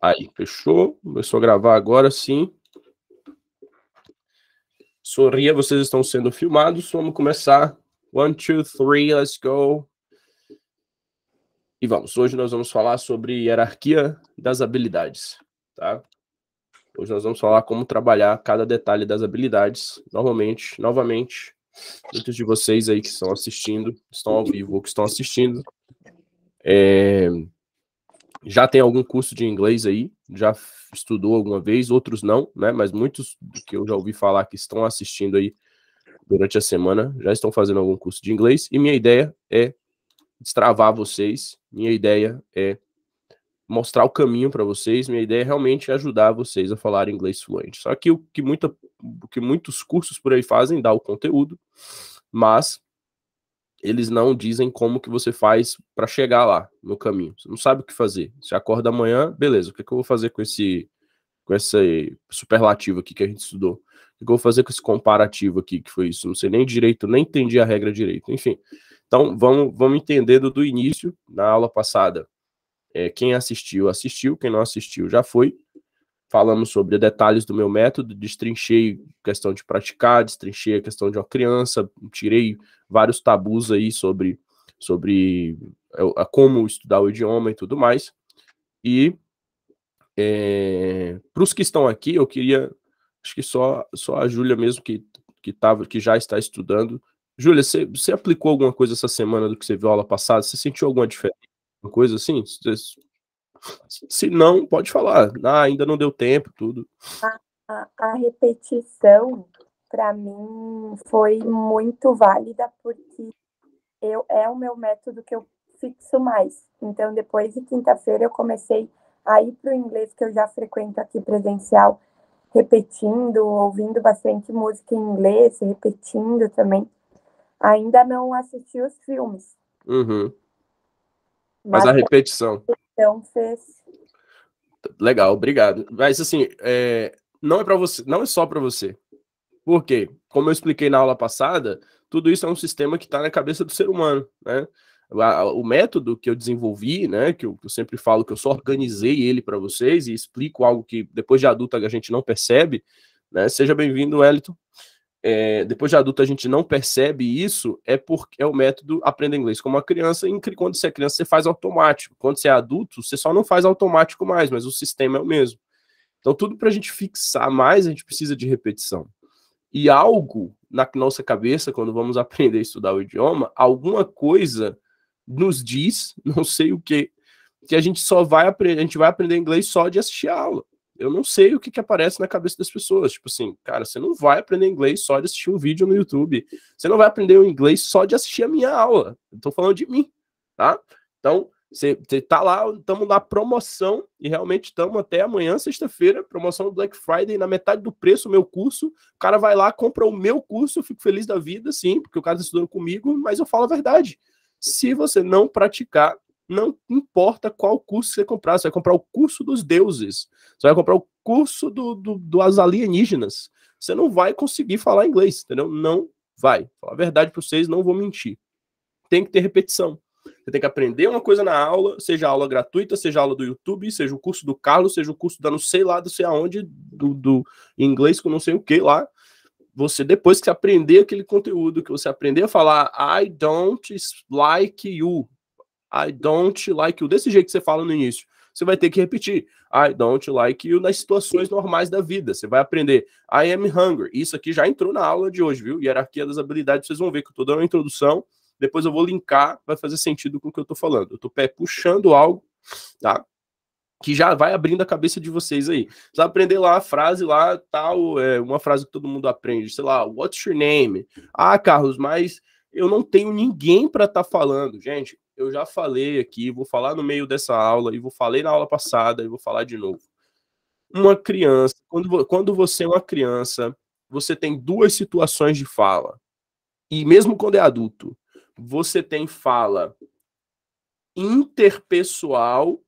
Aí, fechou. Começou a gravar agora, sim. Sorria, vocês estão sendo filmados. Vamos começar. 1, 2, 3, let's go. E vamos. Hoje nós vamos falar sobre hierarquia das habilidades, tá? Hoje nós vamos falar como trabalhar cada detalhe das habilidades. Novamente, muitos de vocês aí que estão assistindo, estão ao vivo ou que estão assistindo, já tem algum curso de inglês aí, já estudou alguma vez, outros não, né? Mas muitos que eu já ouvi falar que estão assistindo aí durante a semana já estão fazendo algum curso de inglês, e minha ideia é destravar vocês, minha ideia é mostrar o caminho para vocês, minha ideia é realmente ajudar vocês a falar inglês fluente. Só que o que muitos cursos por aí fazem, dá o conteúdo, mas eles não dizem como que você faz para chegar lá no caminho. Você não sabe o que fazer. Você acorda amanhã, beleza, o que eu vou fazer com esse superlativo aqui que a gente estudou? O que eu vou fazer com esse comparativo aqui, que foi isso? Não sei nem direito, nem entendi a regra direito. Enfim, então vamos entender do início. Na aula passada, quem assistiu, quem não assistiu, já foi. Falamos sobre detalhes do meu método, destrinchei questão de praticar, destrinchei a questão de uma criança, tirei vários tabus aí sobre como estudar o idioma e tudo mais. E para os que estão aqui, eu queria, acho que só a Júlia mesmo que já está estudando. Júlia, você aplicou alguma coisa essa semana do que você viu a aula passada? Você sentiu alguma diferença? Alguma coisa assim? Se não, pode falar. Ainda não deu tempo, tudo. A repetição, para mim, foi muito válida, porque é o meu método que eu fixo mais. Então, depois de quinta-feira, eu comecei a ir para o inglês, que eu já frequento aqui presencial, repetindo, ouvindo bastante música em inglês, repetindo também. Ainda não assisti os filmes. Uhum. Mas a repetição. Então, fez... Legal, obrigado. Mas assim, não é para você, não é só para você. Por quê? Como eu expliquei na aula passada, tudo isso é um sistema que está na cabeça do ser humano, né? O método que eu desenvolvi, né, que eu sempre falo que eu só organizei ele para vocês e explico algo que depois de adulta a gente não percebe, né? Seja bem-vindo, Wellington. Depois de adulto a gente não percebe isso, porque é o método aprenda inglês como uma criança, e quando você é criança você faz automático, quando você é adulto você só não faz automático mais, mas o sistema é o mesmo. Então tudo para a gente fixar mais, a gente precisa de repetição. E algo na nossa cabeça, quando vamos aprender a estudar o idioma, alguma coisa nos diz, não sei o que a gente só vai aprender, a gente vai aprender inglês só de assistir a aula. Eu não sei o que aparece na cabeça das pessoas. Tipo assim, cara, você não vai aprender inglês só de assistir um vídeo no YouTube. Você não vai aprender o inglês só de assistir a minha aula. Eu tô falando de mim, tá? Então, você tá lá, estamos na promoção, e realmente estamos até amanhã, sexta-feira, promoção do Black Friday, na metade do preço, o meu curso. O cara vai lá, compra o meu curso, eu fico feliz da vida, sim, porque o cara está estudando comigo, mas eu falo a verdade. Se você não praticar, não importa qual curso você comprar, você vai comprar o curso dos deuses, você vai comprar o curso dos alienígenas, você não vai conseguir falar inglês, entendeu? Não vai. Falar a verdade para vocês, não vou mentir. Tem que ter repetição. Você tem que aprender uma coisa na aula, seja aula gratuita, seja aula do YouTube, seja o curso do Carlos, seja o curso da não sei lá, não sei aonde, do inglês com não sei o que lá. Você, depois que você aprender aquele conteúdo, que você aprender a falar I don't like you, I don't like you, desse jeito que você fala no início, você vai ter que repetir I don't like you nas situações normais da vida. Você vai aprender I am hungry. Isso aqui já entrou na aula de hoje, viu? Hierarquia das habilidades, vocês vão ver que eu tô dando uma introdução, depois eu vou linkar, vai fazer sentido com o que eu tô falando. Eu tô puxando algo, tá? Que já vai abrindo a cabeça de vocês aí. Você vai aprender lá a frase lá, tal, uma frase que todo mundo aprende, sei lá, what's your name? Ah, Carlos, mas eu não tenho ninguém para estar falando. Gente, eu já falei aqui, vou falar no meio dessa aula, e falei na aula passada, e vou falar de novo. Uma criança, quando você é uma criança, você tem duas situações de fala. E mesmo quando é adulto, você tem fala interpessoal,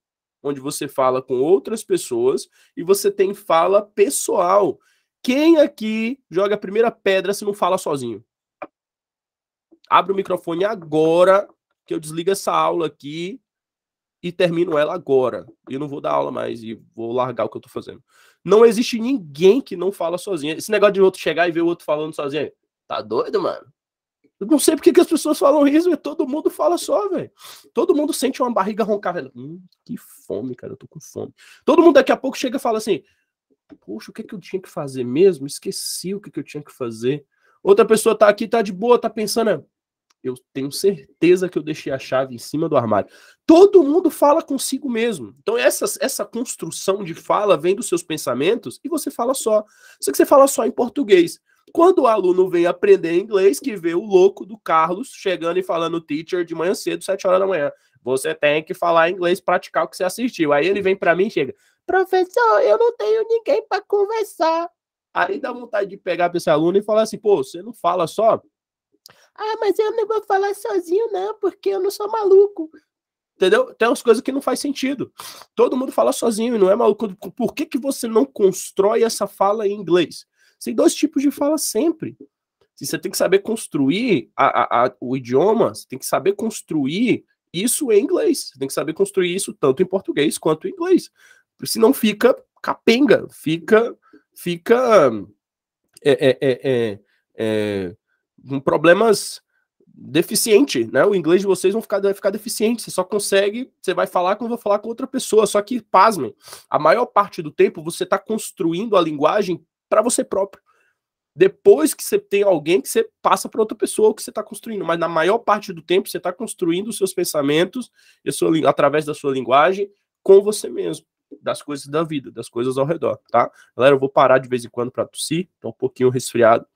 onde você fala com outras pessoas, e você tem fala pessoal. Quem aqui joga a primeira pedra se não fala sozinho? Abre o microfone agora, que eu desligo essa aula aqui, e termino ela agora. E não vou dar aula mais e vou largar o que eu tô fazendo. Não existe ninguém que não fala sozinho. Esse negócio de outro chegar e ver o outro falando sozinho, tá doido, mano? Eu não sei porque que as pessoas falam isso, mas todo mundo fala só, velho. Todo mundo sente uma barriga roncar, velho. Que fome, cara, eu tô com fome. Todo mundo daqui a pouco chega e fala assim, poxa, o que eu tinha que fazer mesmo? Esqueci o que eu tinha que fazer. Outra pessoa tá aqui, tá de boa, tá pensando, eu tenho certeza que eu deixei a chave em cima do armário. Todo mundo fala consigo mesmo. Então essa construção de fala vem dos seus pensamentos e você fala só. Só que você fala só em português. Quando o aluno vem aprender inglês, que vê o louco do Carlos chegando e falando teacher de manhã cedo, 7 horas da manhã. Você tem que falar inglês, praticar o que você assistiu. Aí ele vem para mim e chega, professor, eu não tenho ninguém para conversar. Aí dá vontade de pegar para esse aluno e falar assim, pô, você não fala só? Ah, mas eu não vou falar sozinho não, porque eu não sou maluco. Entendeu? Tem umas coisas que não faz sentido. Todo mundo fala sozinho e não é maluco. Por que você não constrói essa fala em inglês? Tem 2 tipos de fala sempre. Você tem que saber construir o idioma, você tem que saber construir isso em inglês. Você tem que saber construir isso tanto em português quanto em inglês. Senão fica capenga, fica com problemas deficiente, né? O inglês de vocês vai ficar deficiente. Você só consegue, você vai falar quando eu vou falar com outra pessoa. Só que, pasmem, a maior parte do tempo você está construindo a linguagem para você próprio. Depois que você tem alguém que você passa para outra pessoa o que você está construindo, mas na maior parte do tempo você está construindo os seus pensamentos através da sua linguagem com você mesmo, das coisas da vida, das coisas ao redor, tá? Galera, eu vou parar de vez em quando para tossir, tô um pouquinho resfriado.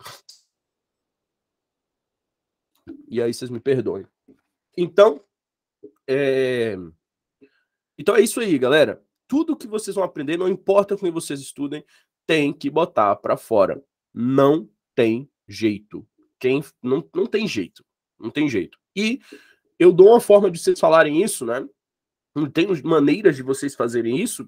E aí vocês me perdoem. Então é isso aí, galera. Tudo que vocês vão aprender, não importa com que vocês estudem, tem que botar para fora. Não tem jeito. Não tem jeito. Não tem jeito. E eu dou uma forma de vocês falarem isso, né? Tem maneiras de vocês fazerem isso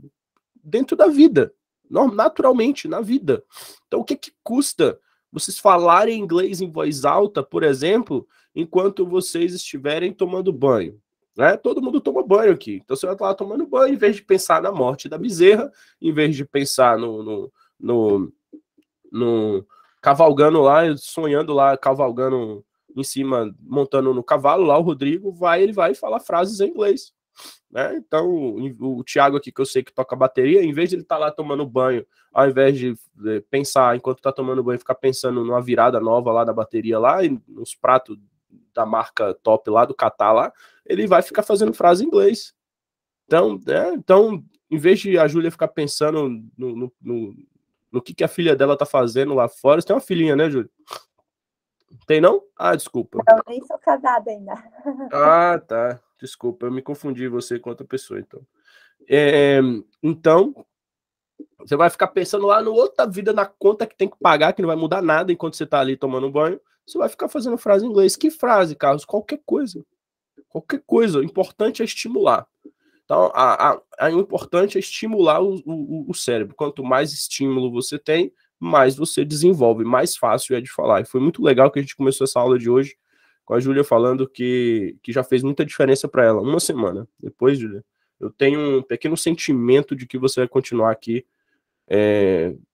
dentro da vida. Naturalmente, na vida. Então, o que custa vocês falarem inglês em voz alta, por exemplo, enquanto vocês estiverem tomando banho? Né? Todo mundo toma banho aqui. Então você vai estar lá tomando banho, em vez de pensar na morte da bezerra, em vez de pensar no cavalgando lá, sonhando lá, cavalgando em cima, montando no cavalo lá, o Rodrigo ele vai falar frases em inglês. Né? Então, o Thiago aqui, que eu sei que toca bateria, em vez de ele estar lá tomando banho, ao invés de pensar, enquanto está tomando banho, ficar pensando numa virada nova lá da bateria lá, e nos pratos da marca top lá, do Catar lá, ele vai ficar fazendo frase em inglês. Então, em vez de a Júlia ficar pensando no que a filha dela tá fazendo lá fora, você tem uma filhinha, né, Júlia? Tem não? Ah, desculpa. Eu nem sou casada ainda. Ah, tá. Desculpa, eu me confundi você com outra pessoa, então. Então, você vai ficar pensando lá no outra vida, na conta que tem que pagar, que não vai mudar nada enquanto você tá ali tomando banho. Você vai ficar fazendo frase em inglês. Que frase, Carlos? Qualquer coisa. Qualquer coisa. O importante é estimular. Então, o importante é estimular o cérebro. Quanto mais estímulo você tem, mais você desenvolve, mais fácil é de falar. E foi muito legal que a gente começou essa aula de hoje com a Júlia falando que já fez muita diferença para ela. 1 semana. Depois, Júlia, eu tenho um pequeno sentimento de que você vai continuar aqui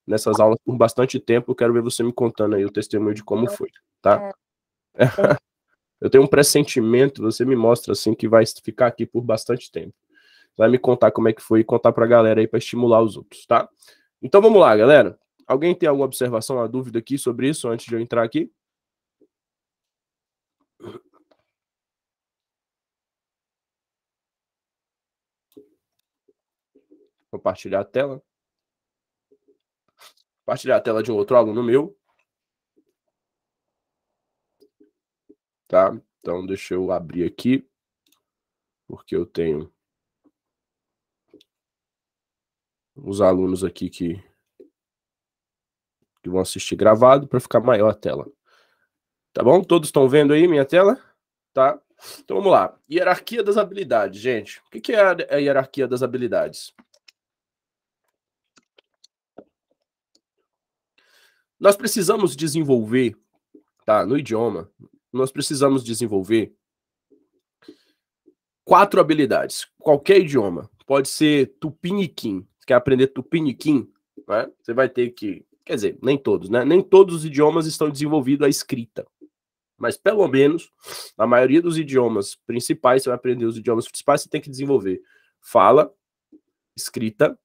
nessas aulas por bastante tempo. Eu quero ver você me contando aí o testemunho de como foi, tá? Eu tenho um pressentimento, você me mostra assim que vai ficar aqui por bastante tempo. Vai me contar como é que foi e contar pra galera aí para estimular os outros, tá? Então vamos lá, galera. Alguém tem alguma observação, uma dúvida aqui sobre isso antes de eu entrar aqui? Compartilhar a tela. Compartilhar a tela de um outro aluno meu. Tá? Então deixa eu abrir aqui, porque eu tenho os alunos aqui que vão assistir gravado para ficar maior a tela. Tá bom? Todos estão vendo aí minha tela? Tá? Então vamos lá. Hierarquia das habilidades, gente. O que é a hierarquia das habilidades? Nós precisamos desenvolver, tá? No idioma, nós precisamos desenvolver 4 habilidades. Qualquer idioma. Pode ser tupiniquim. Você quer aprender tupiniquim? Né? Você vai ter que... Quer dizer, nem todos, né? Nem todos os idiomas estão desenvolvidos à escrita. Mas, pelo menos, a maioria dos idiomas principais, você vai aprender os idiomas principais, você tem que desenvolver fala, escrita,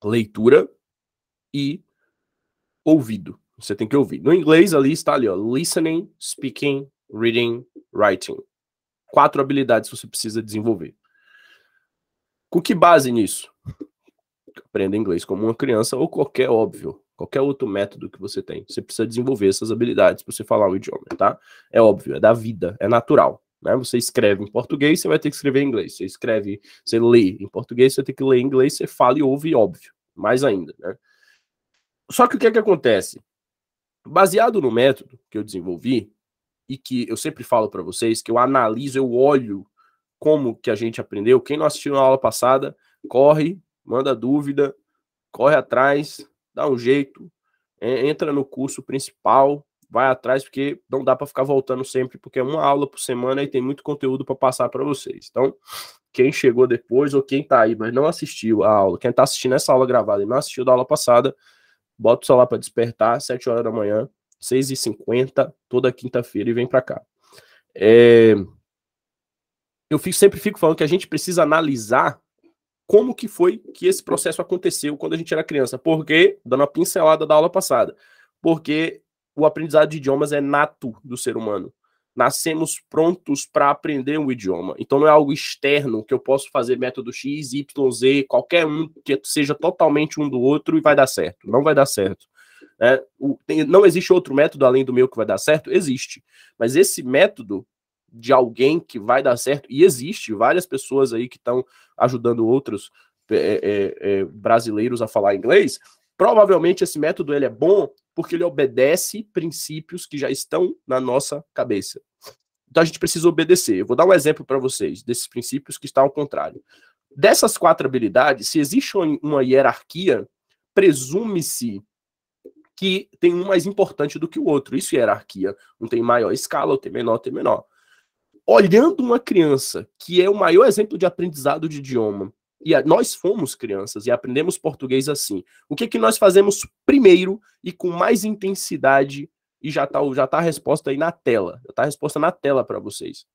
leitura e ouvido. Você tem que ouvir. No inglês, ali está ali, ó, listening, speaking, reading, writing. 4 habilidades que você precisa desenvolver. Com que base nisso? Aprenda inglês como uma criança ou qualquer outro método que você tem. Você precisa desenvolver essas habilidades para você falar o idioma, tá? É óbvio, é da vida, é natural. Né? Você escreve em português, você vai ter que escrever em inglês. Você lê em português, você vai ter que ler em inglês, você fala e ouve, óbvio. Mais ainda, né? Só que o que é que acontece? Baseado no método que eu desenvolvi, e que eu sempre falo para vocês, que eu analiso, eu olho como que a gente aprendeu. Quem não assistiu na aula passada, corre, manda dúvida, corre atrás, dá um jeito, entra no curso principal, vai atrás, porque não dá para ficar voltando sempre, porque é uma aula por semana e tem muito conteúdo para passar para vocês. Então, quem chegou depois ou quem tá aí, mas não assistiu a aula, quem tá assistindo essa aula gravada e não assistiu da aula passada, bota o celular para despertar, 7 horas da manhã, 6h50, toda quinta-feira e vem para cá. Eu sempre fico falando que a gente precisa analisar como que foi que esse processo aconteceu quando a gente era criança. Porque, dando uma pincelada da aula passada, porque o aprendizado de idiomas é nato do ser humano. Nascemos prontos para aprender um idioma. Então não é algo externo que eu posso fazer método X, Y, Z, qualquer um que seja totalmente um do outro e vai dar certo. Não vai dar certo. Não existe outro método além do meu que vai dar certo? Existe. Mas esse método de alguém que vai dar certo, e existe várias pessoas aí que estão ajudando outros brasileiros a falar inglês, provavelmente esse método ele é bom porque ele obedece princípios que já estão na nossa cabeça. Então a gente precisa obedecer. Eu vou dar um exemplo para vocês desses princípios que estão ao contrário. Dessas 4 habilidades, se existe uma hierarquia, presume-se que tem um mais importante do que o outro. Isso é hierarquia. Um tem maior escala, outro tem menor, tem menor. Olhando uma criança, que é o maior exemplo de aprendizado de idioma, e nós fomos crianças e aprendemos português assim, o que nós fazemos primeiro e com mais intensidade, e já tá a resposta aí na tela, já tá a resposta na tela para vocês,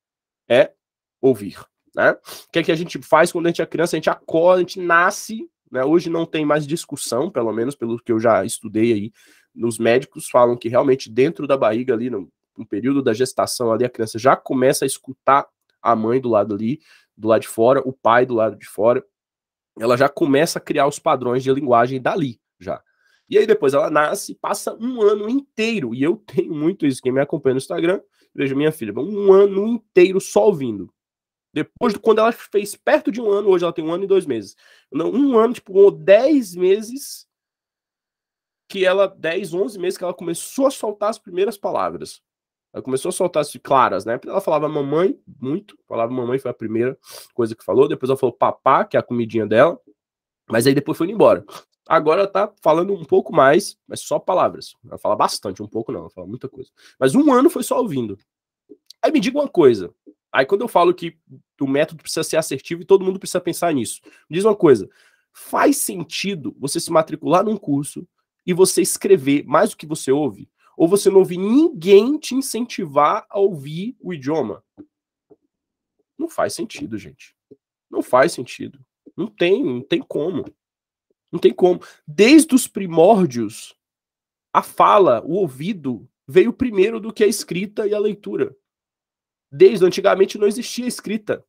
é ouvir, né? O que a gente faz quando a gente é criança? A gente acorda, a gente nasce, né? Hoje não tem mais discussão, pelo menos pelo que eu já estudei aí, nos médicos falam que realmente dentro da barriga ali, no período da gestação ali, a criança já começa a escutar a mãe do lado de fora, o pai do lado de fora, ela já começa a criar os padrões de linguagem dali, já. E aí depois ela nasce, passa um ano inteiro, e eu tenho muito isso, quem me acompanha no Instagram, veja minha filha, um ano inteiro só ouvindo. Depois, quando ela fez perto de um ano, hoje ela tem 1 ano e 2 meses, um ano, tipo, 10 meses, 10, 11 meses que ela começou a soltar as primeiras palavras. Ela começou a soltar as claras, né? Ela falava mamãe, muito. Falava mamãe, foi a primeira coisa que falou. Depois ela falou papá, que é a comidinha dela. Mas aí depois foi embora. Agora ela tá falando um pouco mais, mas só palavras. Ela fala bastante, um pouco não, ela fala muita coisa. Mas 1 ano foi só ouvindo. Aí me diga uma coisa. Aí quando eu falo que o método precisa ser assertivo e todo mundo precisa pensar nisso. Me diz uma coisa. Faz sentido você se matricular num curso e você escrever mais do que você ouve? Ou você não ouvir ninguém te incentivar a ouvir o idioma? Não faz sentido, gente. Não faz sentido. Não tem como. Não tem como. Desde os primórdios, a fala, o ouvido, veio primeiro do que a escrita e a leitura. Desde antigamente não existia escrita.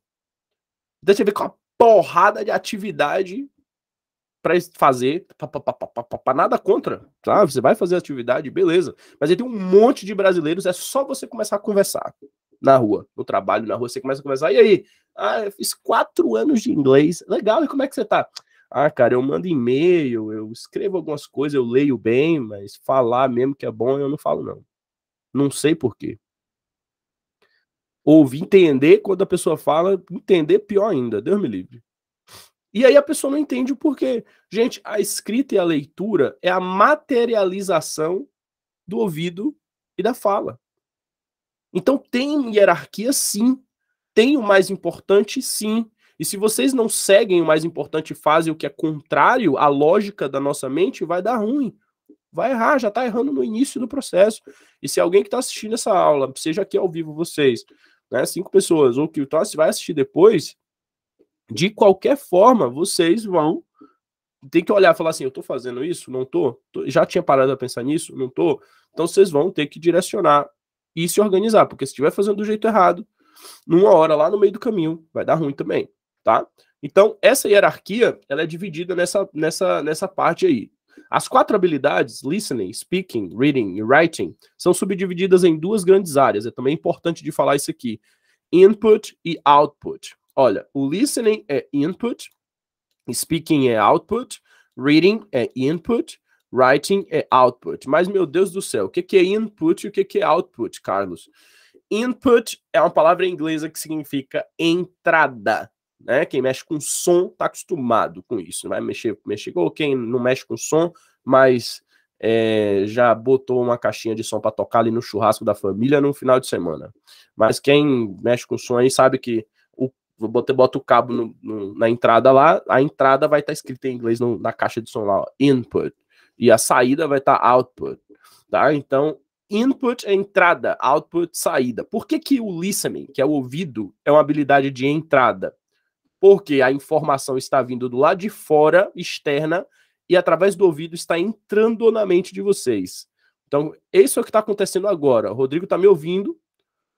Deixa eu ver com a porrada de atividade para fazer, nada contra, tá? Você vai fazer atividade, beleza. Mas aí tem um monte de brasileiros, é só você começar a conversar na rua, no trabalho, na rua, você começa a conversar, e aí? Ah, eu fiz 4 anos de inglês, legal, e como é que você tá? Ah, cara, eu mando e-mail, eu escrevo algumas coisas, eu leio bem, mas falar mesmo que é bom, eu não falo não. Não sei por quê. Ouvir, entender, quando a pessoa fala, entender pior ainda, Deus me livre. E aí a pessoa não entende o porquê. Gente, a escrita e a leitura é a materialização do ouvido e da fala. Então tem hierarquia sim. tem o mais importante, sim. E se vocês não seguem o mais importante e fazem o que é contrário à lógica da nossa mente, vai dar ruim. Vai errar, já está errando no início do processo. E se alguém que está assistindo essa aula, seja aqui ao vivo vocês, né, 5 pessoas, ou que vai assistir depois, de qualquer forma, vocês vão ter que olhar e falar assim, eu estou fazendo isso? Não estou? Já tinha parado a pensar nisso? Não estou? Então vocês vão ter que direcionar e se organizar, porque se estiver fazendo do jeito errado, numa hora lá no meio do caminho, vai dar ruim também, tá? Então, essa hierarquia, ela é dividida nessa parte aí. As 4 habilidades, listening, speaking, reading e writing, são subdivididas em 2 grandes áreas. É também importante de falar isso aqui. Input e output. Olha, o listening é input, speaking é output, reading é input, writing é output. Mas, meu Deus do céu, o que é input e o que é output, Carlos? Input é uma palavra inglesa que significa entrada, né? Quem mexe com som está acostumado com isso. Vai mexer ou quem não mexe com som, mas já botou uma caixinha de som para tocar ali no churrasco da família no final de semana. Mas quem mexe com som aí sabe que bota o cabo na entrada lá, a entrada vai estar escrita em inglês na caixa de som lá, ó, input, e a saída vai estar output, tá? Então, input é entrada, output saída. Por que o listening, que é o ouvido, é uma habilidade de entrada? Porque a informação está vindo do lado de fora, externa, e através do ouvido está entrando na mente de vocês. Então, isso é o que está acontecendo agora. O Rodrigo está me ouvindo,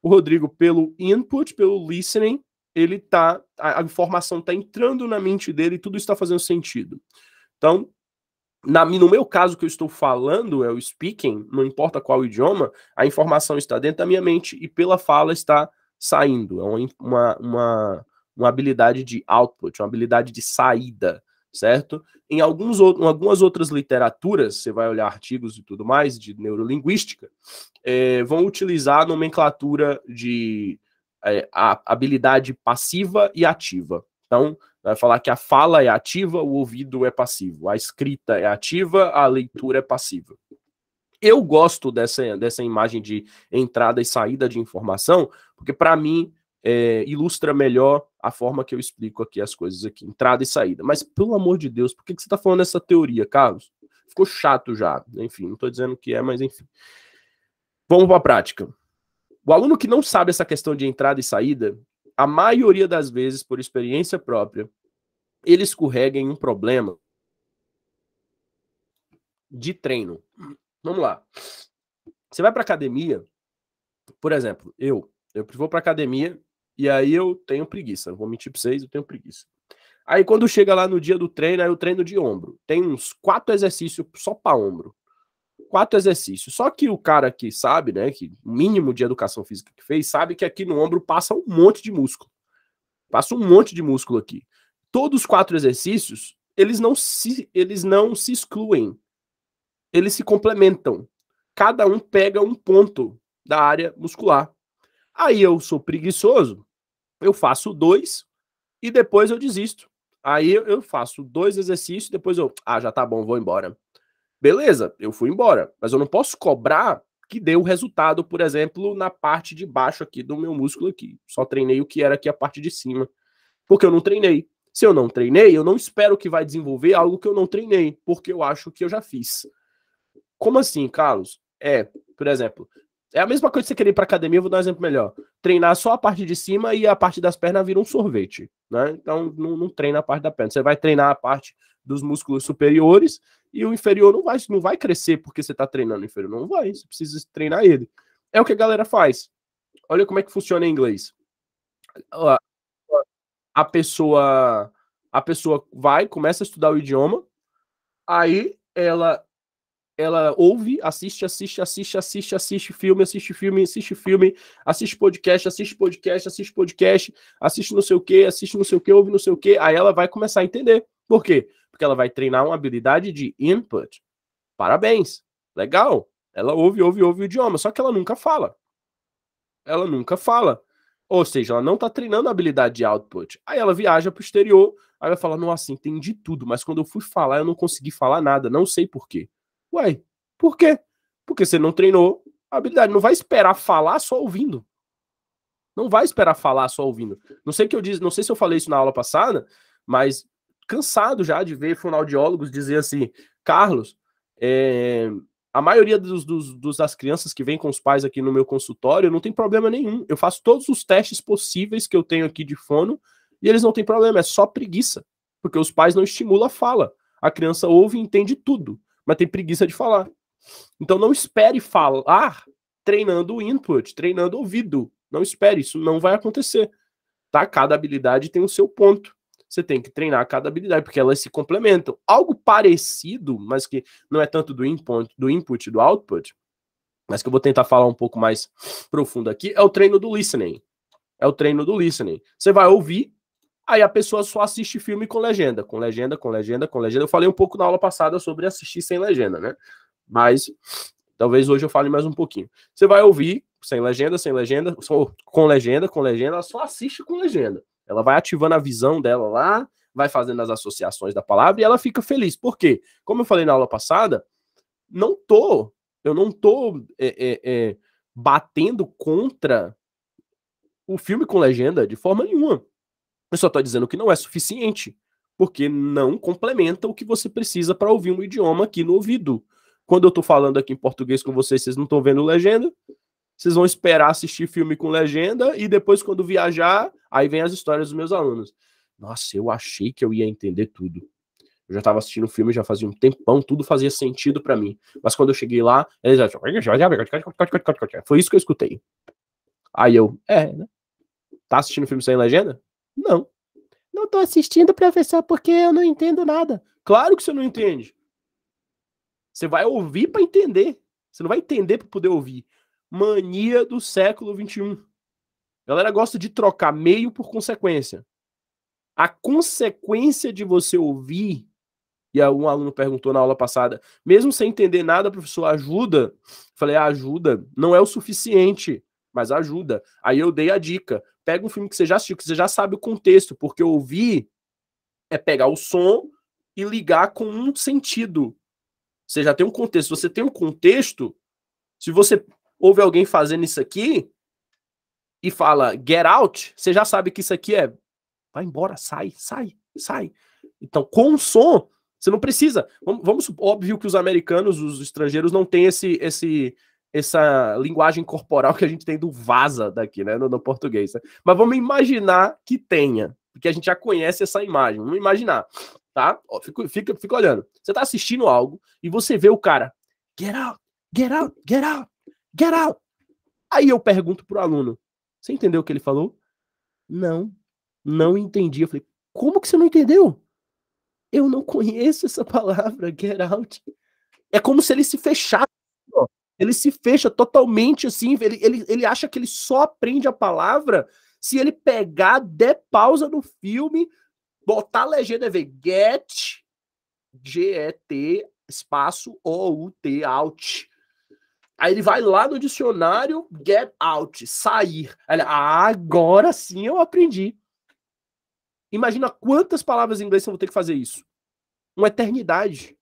o Rodrigo, pelo input, pelo listening, a informação está entrando na mente dele e tudo está fazendo sentido. Então, no meu caso que eu estou falando, é o speaking, não importa qual idioma, a informação está dentro da minha mente e pela fala está saindo. É uma habilidade de output, uma habilidade de saída, certo? Em algumas outras literaturas, você vai olhar artigos e tudo mais, de neurolinguística, vão utilizar a nomenclatura de a habilidade passiva e ativa. Então, vai falar que a fala é ativa, o ouvido é passivo. A escrita é ativa, a leitura é passiva. Eu gosto dessa imagem de entrada e saída de informação, porque para mim ilustra melhor a forma que eu explico aqui as coisas aqui, entrada e saída. Mas, pelo amor de Deus, por que você está falando essa teoria, Carlos? Ficou chato já. Enfim, não estou dizendo que é, mas enfim. Vamos para a prática. O aluno que não sabe essa questão de entrada e saída, a maioria das vezes, por experiência própria, ele escorrega em um problema de treino. Vamos lá. Você vai para academia, por exemplo, eu vou para academia e aí eu tenho preguiça. Não vou mentir para vocês, eu tenho preguiça. Aí quando chega lá no dia do treino, aí eu treino de ombro. Tem uns 4 exercícios só para ombro. 4 exercícios. Só que o cara que sabe, né, que o mínimo de educação física que fez, sabe que aqui no ombro passa um monte de músculo. Passa um monte de músculo aqui. Todos os 4 exercícios, eles não se excluem. Eles se complementam. Cada um pega um ponto da área muscular. Aí eu sou preguiçoso, eu faço 2 e depois eu desisto. Aí eu faço 2 exercícios, depois já tá bom, vou embora. Beleza, eu fui embora, mas eu não posso cobrar que dê o resultado, por exemplo, na parte de baixo aqui do meu músculo aqui. Só treinei o que era aqui a parte de cima, porque eu não treinei. Se eu não treinei, eu não espero que vai desenvolver algo que eu não treinei, porque eu acho que eu já fiz. Como assim, Carlos? Por exemplo, é a mesma coisa que você querer ir para academia, eu vou dar um exemplo melhor. Treinar só a parte de cima e a parte das pernas vira um sorvete, né? Então não treina a parte da perna. Você vai treinar a parte dos músculos superiores e o inferior não vai crescer porque você está treinando o inferior. Não vai, você precisa treinar ele. É o que a galera faz. Olha como é que funciona em inglês. A pessoa começa a estudar o idioma, aí ela ouve, assiste filme, assiste podcast, assiste não sei o que, ouve não sei o que, aí ela vai começar a entender. Por quê? Porque ela vai treinar uma habilidade de input. Parabéns, legal. Ela ouve o idioma, só que ela nunca fala. Ou seja, ela não tá treinando a habilidade de output. Aí ela viaja pro exterior, aí vai falar, nossa, entendi tudo, mas quando eu fui falar, eu não consegui falar nada, não sei por quê. Ué, por quê? Porque você não treinou a habilidade, não vai esperar falar só ouvindo. Não vai esperar falar só ouvindo. Não sei se eu falei isso na aula passada, mas cansado já de ver fonoaudiólogos dizer assim, Carlos, a maioria das crianças que vêm com os pais aqui no meu consultório não tem problema nenhum. Eu faço todos os testes possíveis que eu tenho aqui de fono e eles não têm problema, é só preguiça. Porque os pais não estimulam a fala. A criança ouve e entende tudo, mas tem preguiça de falar. Então não espere falar treinando o input, treinando o ouvido. Não espere, isso não vai acontecer. Tá? Cada habilidade tem o seu ponto. Você tem que treinar cada habilidade, porque elas se complementam. Algo parecido, mas que não é tanto do input e do output, mas que eu vou tentar falar um pouco mais profundo aqui, é o treino do listening. É o treino do listening. Você vai ouvir, aí a pessoa só assiste filme com legenda, com legenda, com legenda, com legenda. Eu falei um pouco na aula passada sobre assistir sem legenda, né? Mas talvez hoje eu fale mais um pouquinho. Você vai ouvir sem legenda, com legenda, ela só assiste com legenda. Ela vai ativando a visão dela lá, vai fazendo as associações da palavra e ela fica feliz. Por quê? Como eu falei na aula passada, eu não tô batendo contra o filme com legenda de forma nenhuma. Eu só tô dizendo que não é suficiente, porque não complementa o que você precisa para ouvir um idioma aqui no ouvido. Quando eu tô falando aqui em português com vocês não estão vendo legenda, vocês vão esperar assistir filme com legenda e depois, quando viajar, aí vem as histórias dos meus alunos. Nossa, eu achei que eu ia entender tudo. Eu já estava assistindo o filme, já fazia um tempão, tudo fazia sentido para mim. Mas quando eu cheguei lá, eles já... Foi isso que eu escutei. Aí eu, né? Tá assistindo filme sem legenda? Não. Não tô assistindo, professor, porque eu não entendo nada. Claro que você não entende. Você vai ouvir para entender. Você não vai entender para poder ouvir. Mania do século XXI. A galera gosta de trocar meio por consequência. A consequência de você ouvir, e um aluno perguntou na aula passada, mesmo sem entender nada, professor, ajuda? Falei, ajuda. Não é o suficiente, mas ajuda. Aí eu dei a dica. Pega um filme que você já assistiu, que você já sabe o contexto, porque ouvir é pegar o som e ligar com um sentido. Você já tem um contexto. Se você tem um contexto, se você ouve alguém fazendo isso aqui e fala get out, você já sabe que isso aqui é vai embora, sai. Então, com o som, você não precisa. Óbvio que os americanos, os estrangeiros, não têm essa linguagem corporal que a gente tem do vaza daqui, né, no português. Né? Mas vamos imaginar que tenha, porque a gente já conhece essa imagem. Vamos imaginar, tá? Ó, fica olhando. Você tá assistindo algo e você vê o cara, get out, get out, get out, get out. Aí eu pergunto pro aluno, você entendeu o que ele falou? Não entendi. Eu falei, como que você não entendeu? Eu não conheço essa palavra, get out. É como se ele se fechasse. Ó. Ele se fecha totalmente assim. Ele acha que ele só aprende a palavra se ele pegar, der pausa no filme, botar a legenda e ver get, G-E-T, espaço O-U-T, out. Aí ele vai lá no dicionário, get out, sair. Aí ele, agora sim eu aprendi. Imagina quantas palavras em inglês você vai ter que fazer isso. Uma eternidade.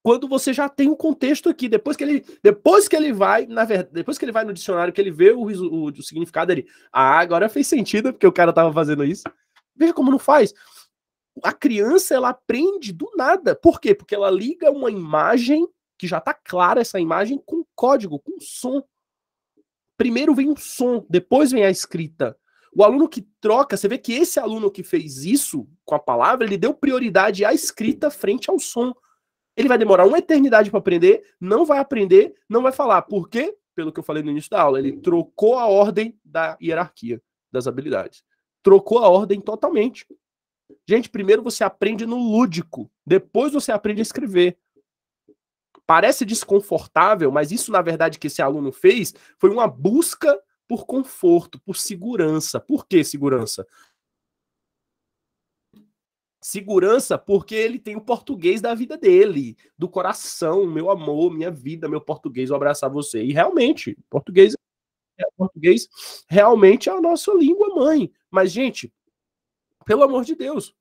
Quando você já tem um contexto aqui, depois que ele vai no dicionário, que ele vê o significado ali, agora fez sentido, porque o cara tava fazendo isso. Veja como não faz. A criança, ela aprende do nada. Por quê? Porque ela liga uma imagem, que já tá clara essa imagem, com código, com som. Primeiro vem o som, depois vem a escrita. O aluno que troca, você vê que esse aluno que fez isso com a palavra, ele deu prioridade à escrita frente ao som. Ele vai demorar uma eternidade para aprender, não vai aprender, não vai falar. Por quê? Pelo que eu falei no início da aula, ele trocou a ordem da hierarquia das habilidades. Trocou a ordem totalmente. Gente, primeiro você aprende no lúdico, depois você aprende a escrever. Parece desconfortável, mas isso, na verdade, que esse aluno fez foi uma busca por conforto, por segurança. Por que segurança? Segurança porque ele tem o português da vida dele, do coração, meu amor, minha vida, meu português, vou abraçar você. E realmente, português realmente é a nossa língua mãe. Mas, gente, pelo amor de Deus,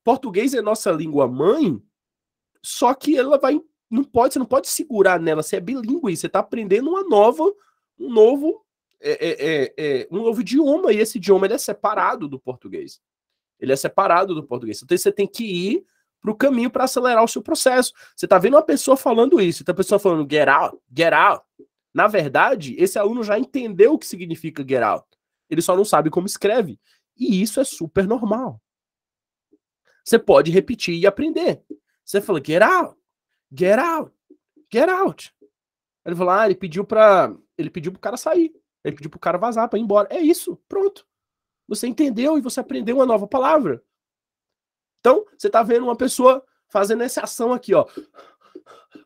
português é nossa língua mãe, só que ela vai... você não pode segurar nela, você é bilíngue, você está aprendendo um novo um novo idioma, e esse idioma ele é separado do português. Ele é separado do português. Então você tem que ir para o caminho para acelerar o seu processo. Você está vendo uma pessoa falando isso, a pessoa falando get out, get out. Na verdade, esse aluno já entendeu o que significa get out. Ele só não sabe como escreve. E isso é super normal. Você pode repetir e aprender. Você fala get out, get out, get out. Ele falou, ele pediu pro cara sair. Ele pediu pro cara vazar, para ir embora. É isso, pronto. Você entendeu e você aprendeu uma nova palavra. Então, você tá vendo uma pessoa fazendo essa ação aqui, ó.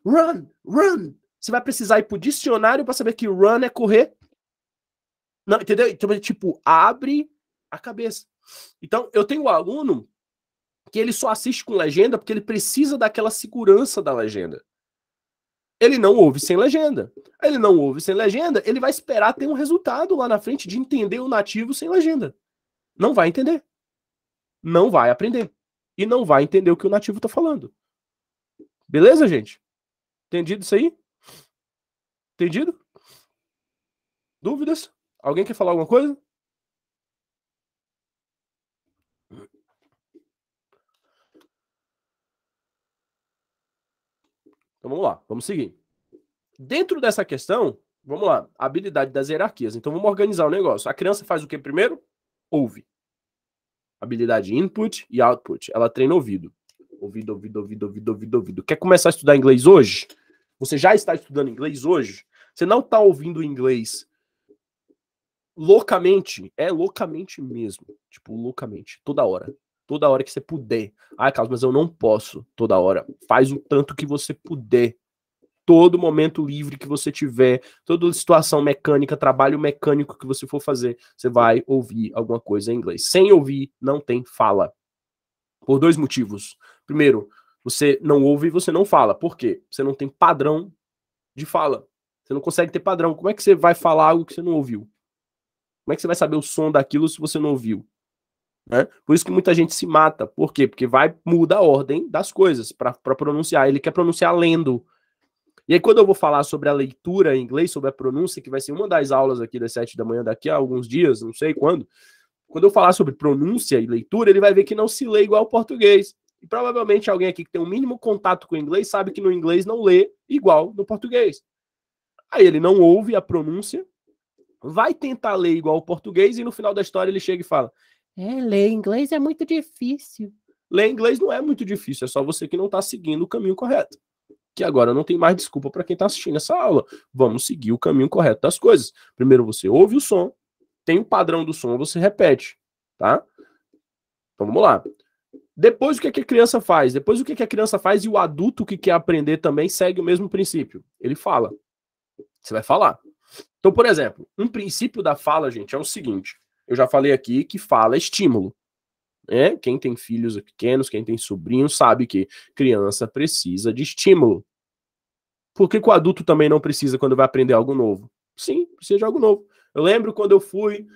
Run, run. Você vai precisar ir pro dicionário para saber que run é correr. Não, entendeu? Então, tipo, abre a cabeça. Então, eu tenho um aluno que ele só assiste com legenda porque ele precisa daquela segurança da legenda. Ele não ouve sem legenda. Ele não ouve sem legenda, ele vai esperar ter um resultado lá na frente de entender o nativo sem legenda. Não vai entender. Não vai aprender. E não vai entender o que o nativo tá falando. Beleza, gente? Entendido isso aí? Entendido? Dúvidas? Alguém quer falar alguma coisa? Então vamos lá, vamos seguir. Dentro dessa questão, vamos lá, a habilidade das hierarquias. Então vamos organizar o negócio. A criança faz o que primeiro? Ouve. Habilidade input e output. Ela treina ouvido. Ouvido, ouvido, ouvido, ouvido, ouvido, ouvido. Quer começar a estudar inglês hoje? Você já está estudando inglês hoje? Você não está ouvindo inglês loucamente? É loucamente mesmo. Tipo, loucamente. Toda hora. Toda hora que você puder. Carlos, mas eu não posso toda hora. Faz o tanto que você puder. Todo momento livre que você tiver, toda situação mecânica, trabalho mecânico que você for fazer, você vai ouvir alguma coisa em inglês. Sem ouvir, não tem fala. Por dois motivos. Primeiro, você não ouve e você não fala. Por quê? Você não tem padrão de fala. Você não consegue ter padrão. Como é que você vai falar algo que você não ouviu? Como é que você vai saber o som daquilo se você não ouviu? Né? Por isso que muita gente se mata. Por quê? Porque vai mudar a ordem das coisas para pronunciar. Ele quer pronunciar lendo. E aí, quando eu vou falar sobre a leitura em inglês, sobre a pronúncia, que vai ser uma das aulas aqui das 7 da manhã, daqui a alguns dias, não sei quando eu falar sobre pronúncia e leitura, ele vai ver que não se lê igual ao português. E provavelmente alguém aqui que tem um mínimo contato com o inglês sabe que no inglês não lê igual no português. Aí ele não ouve a pronúncia, vai tentar ler igual ao português e no final da história ele chega e fala: ler inglês é muito difícil. Ler inglês não é muito difícil, é só você que não está seguindo o caminho correto. Que agora não tem mais desculpa para quem está assistindo essa aula. Vamos seguir o caminho correto das coisas. Primeiro você ouve o som, tem o padrão do som, você repete, tá? Então vamos lá. Depois o que a criança faz? Depois o que a criança faz e o adulto que quer aprender também segue o mesmo princípio. Ele fala. Você vai falar. Então, por exemplo, um princípio da fala, gente, é o seguinte. Eu já falei aqui que fala é estímulo. Quem tem filhos pequenos, quem tem sobrinhos, sabe que criança precisa de estímulo. Por que o adulto também não precisa quando vai aprender algo novo? Sim, precisa de algo novo. Eu lembro quando eu fui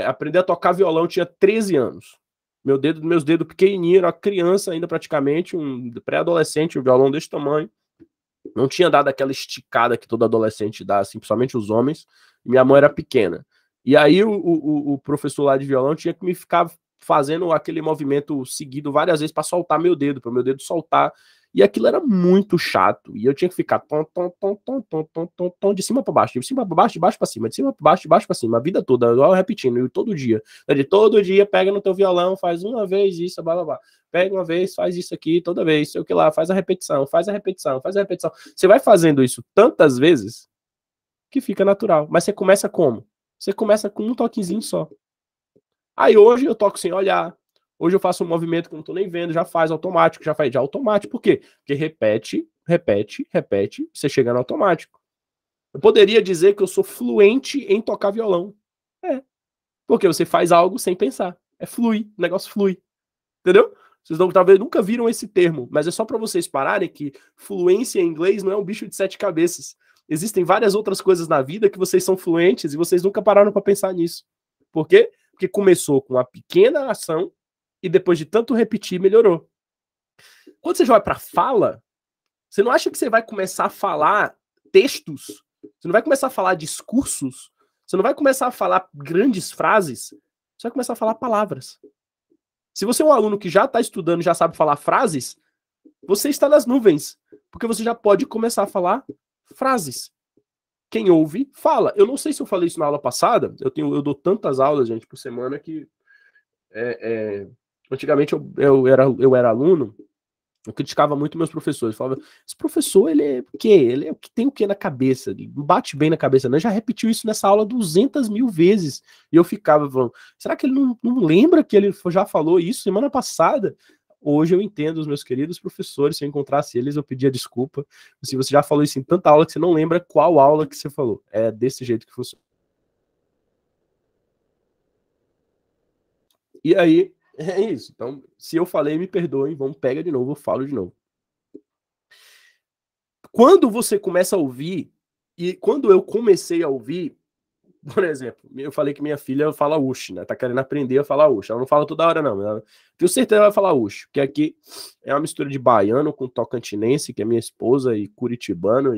aprender a tocar violão, eu tinha 13 anos. Meus dedos pequenininhos, era criança ainda praticamente, um pré-adolescente, um violão desse tamanho. Não tinha dado aquela esticada que todo adolescente dá, assim, principalmente os homens. E minha mão era pequena. E aí o professor lá de violão tinha que me ficar fazendo aquele movimento seguido várias vezes para soltar meu dedo, para meu dedo soltar. E aquilo era muito chato. E eu tinha que ficar de cima para baixo, de cima para baixo, de baixo para cima, de cima para baixo, de baixo para cima, a vida toda, eu repetindo, e todo dia. Todo dia pega no teu violão, faz uma vez isso, blá blá blá. Pega uma vez, faz isso aqui, toda vez, sei o que lá, faz a repetição, faz a repetição, faz a repetição. Você vai fazendo isso tantas vezes que fica natural. Mas você começa como? Você começa com um toquezinho só. Aí hoje eu toco sem olhar. Hoje eu faço um movimento que eu não tô nem vendo, já faz automático, já faz de automático. Por quê? Porque repete, repete, repete, você chega no automático. Eu poderia dizer que eu sou fluente em tocar violão. Porque você faz algo sem pensar. Flui, o negócio flui. Entendeu? Vocês talvez nunca viram esse termo, mas é só para vocês pararem que fluência em inglês não é um bicho de 7 cabeças. Existem várias outras coisas na vida que vocês são fluentes e vocês nunca pararam para pensar nisso. Por quê? Porque começou com uma pequena ação e depois de tanto repetir, melhorou. Quando você já vai para fala, você não acha que você vai começar a falar textos? Você não vai começar a falar discursos? Você não vai começar a falar grandes frases, você vai começar a falar palavras. Se você é um aluno que já está estudando, já sabe falar frases, você está nas nuvens, porque você já pode começar a falar frases. Quem ouve, fala. Eu não sei se eu falei isso na aula passada, eu dou tantas aulas, gente, por semana que antigamente eu era aluno, eu criticava muito meus professores. Eu falava, esse professor, ele é o quê? Ele é o que tem o quê na cabeça? Ele não bate bem na cabeça, né? Já repetiu isso nessa aula 200 mil vezes. E eu ficava falando, será que ele não lembra que ele já falou isso semana passada? Hoje eu entendo os meus queridos professores, se eu encontrasse eles, eu pedia desculpa. Se você já falou isso em tanta aula que você não lembra qual aula que você falou. É desse jeito que funciona. E aí, é isso. Então, se eu falei, me perdoem, vamos, pega de novo, eu falo de novo. Quando você começa a ouvir, e quando eu comecei a ouvir, por exemplo, eu falei que minha filha fala ush, né? Tá querendo aprender a falar ush. Ela não fala toda hora, não. Tenho certeza que ela vai falar ush, porque aqui é uma mistura de baiano com tocantinense, que é minha esposa, e curitibano,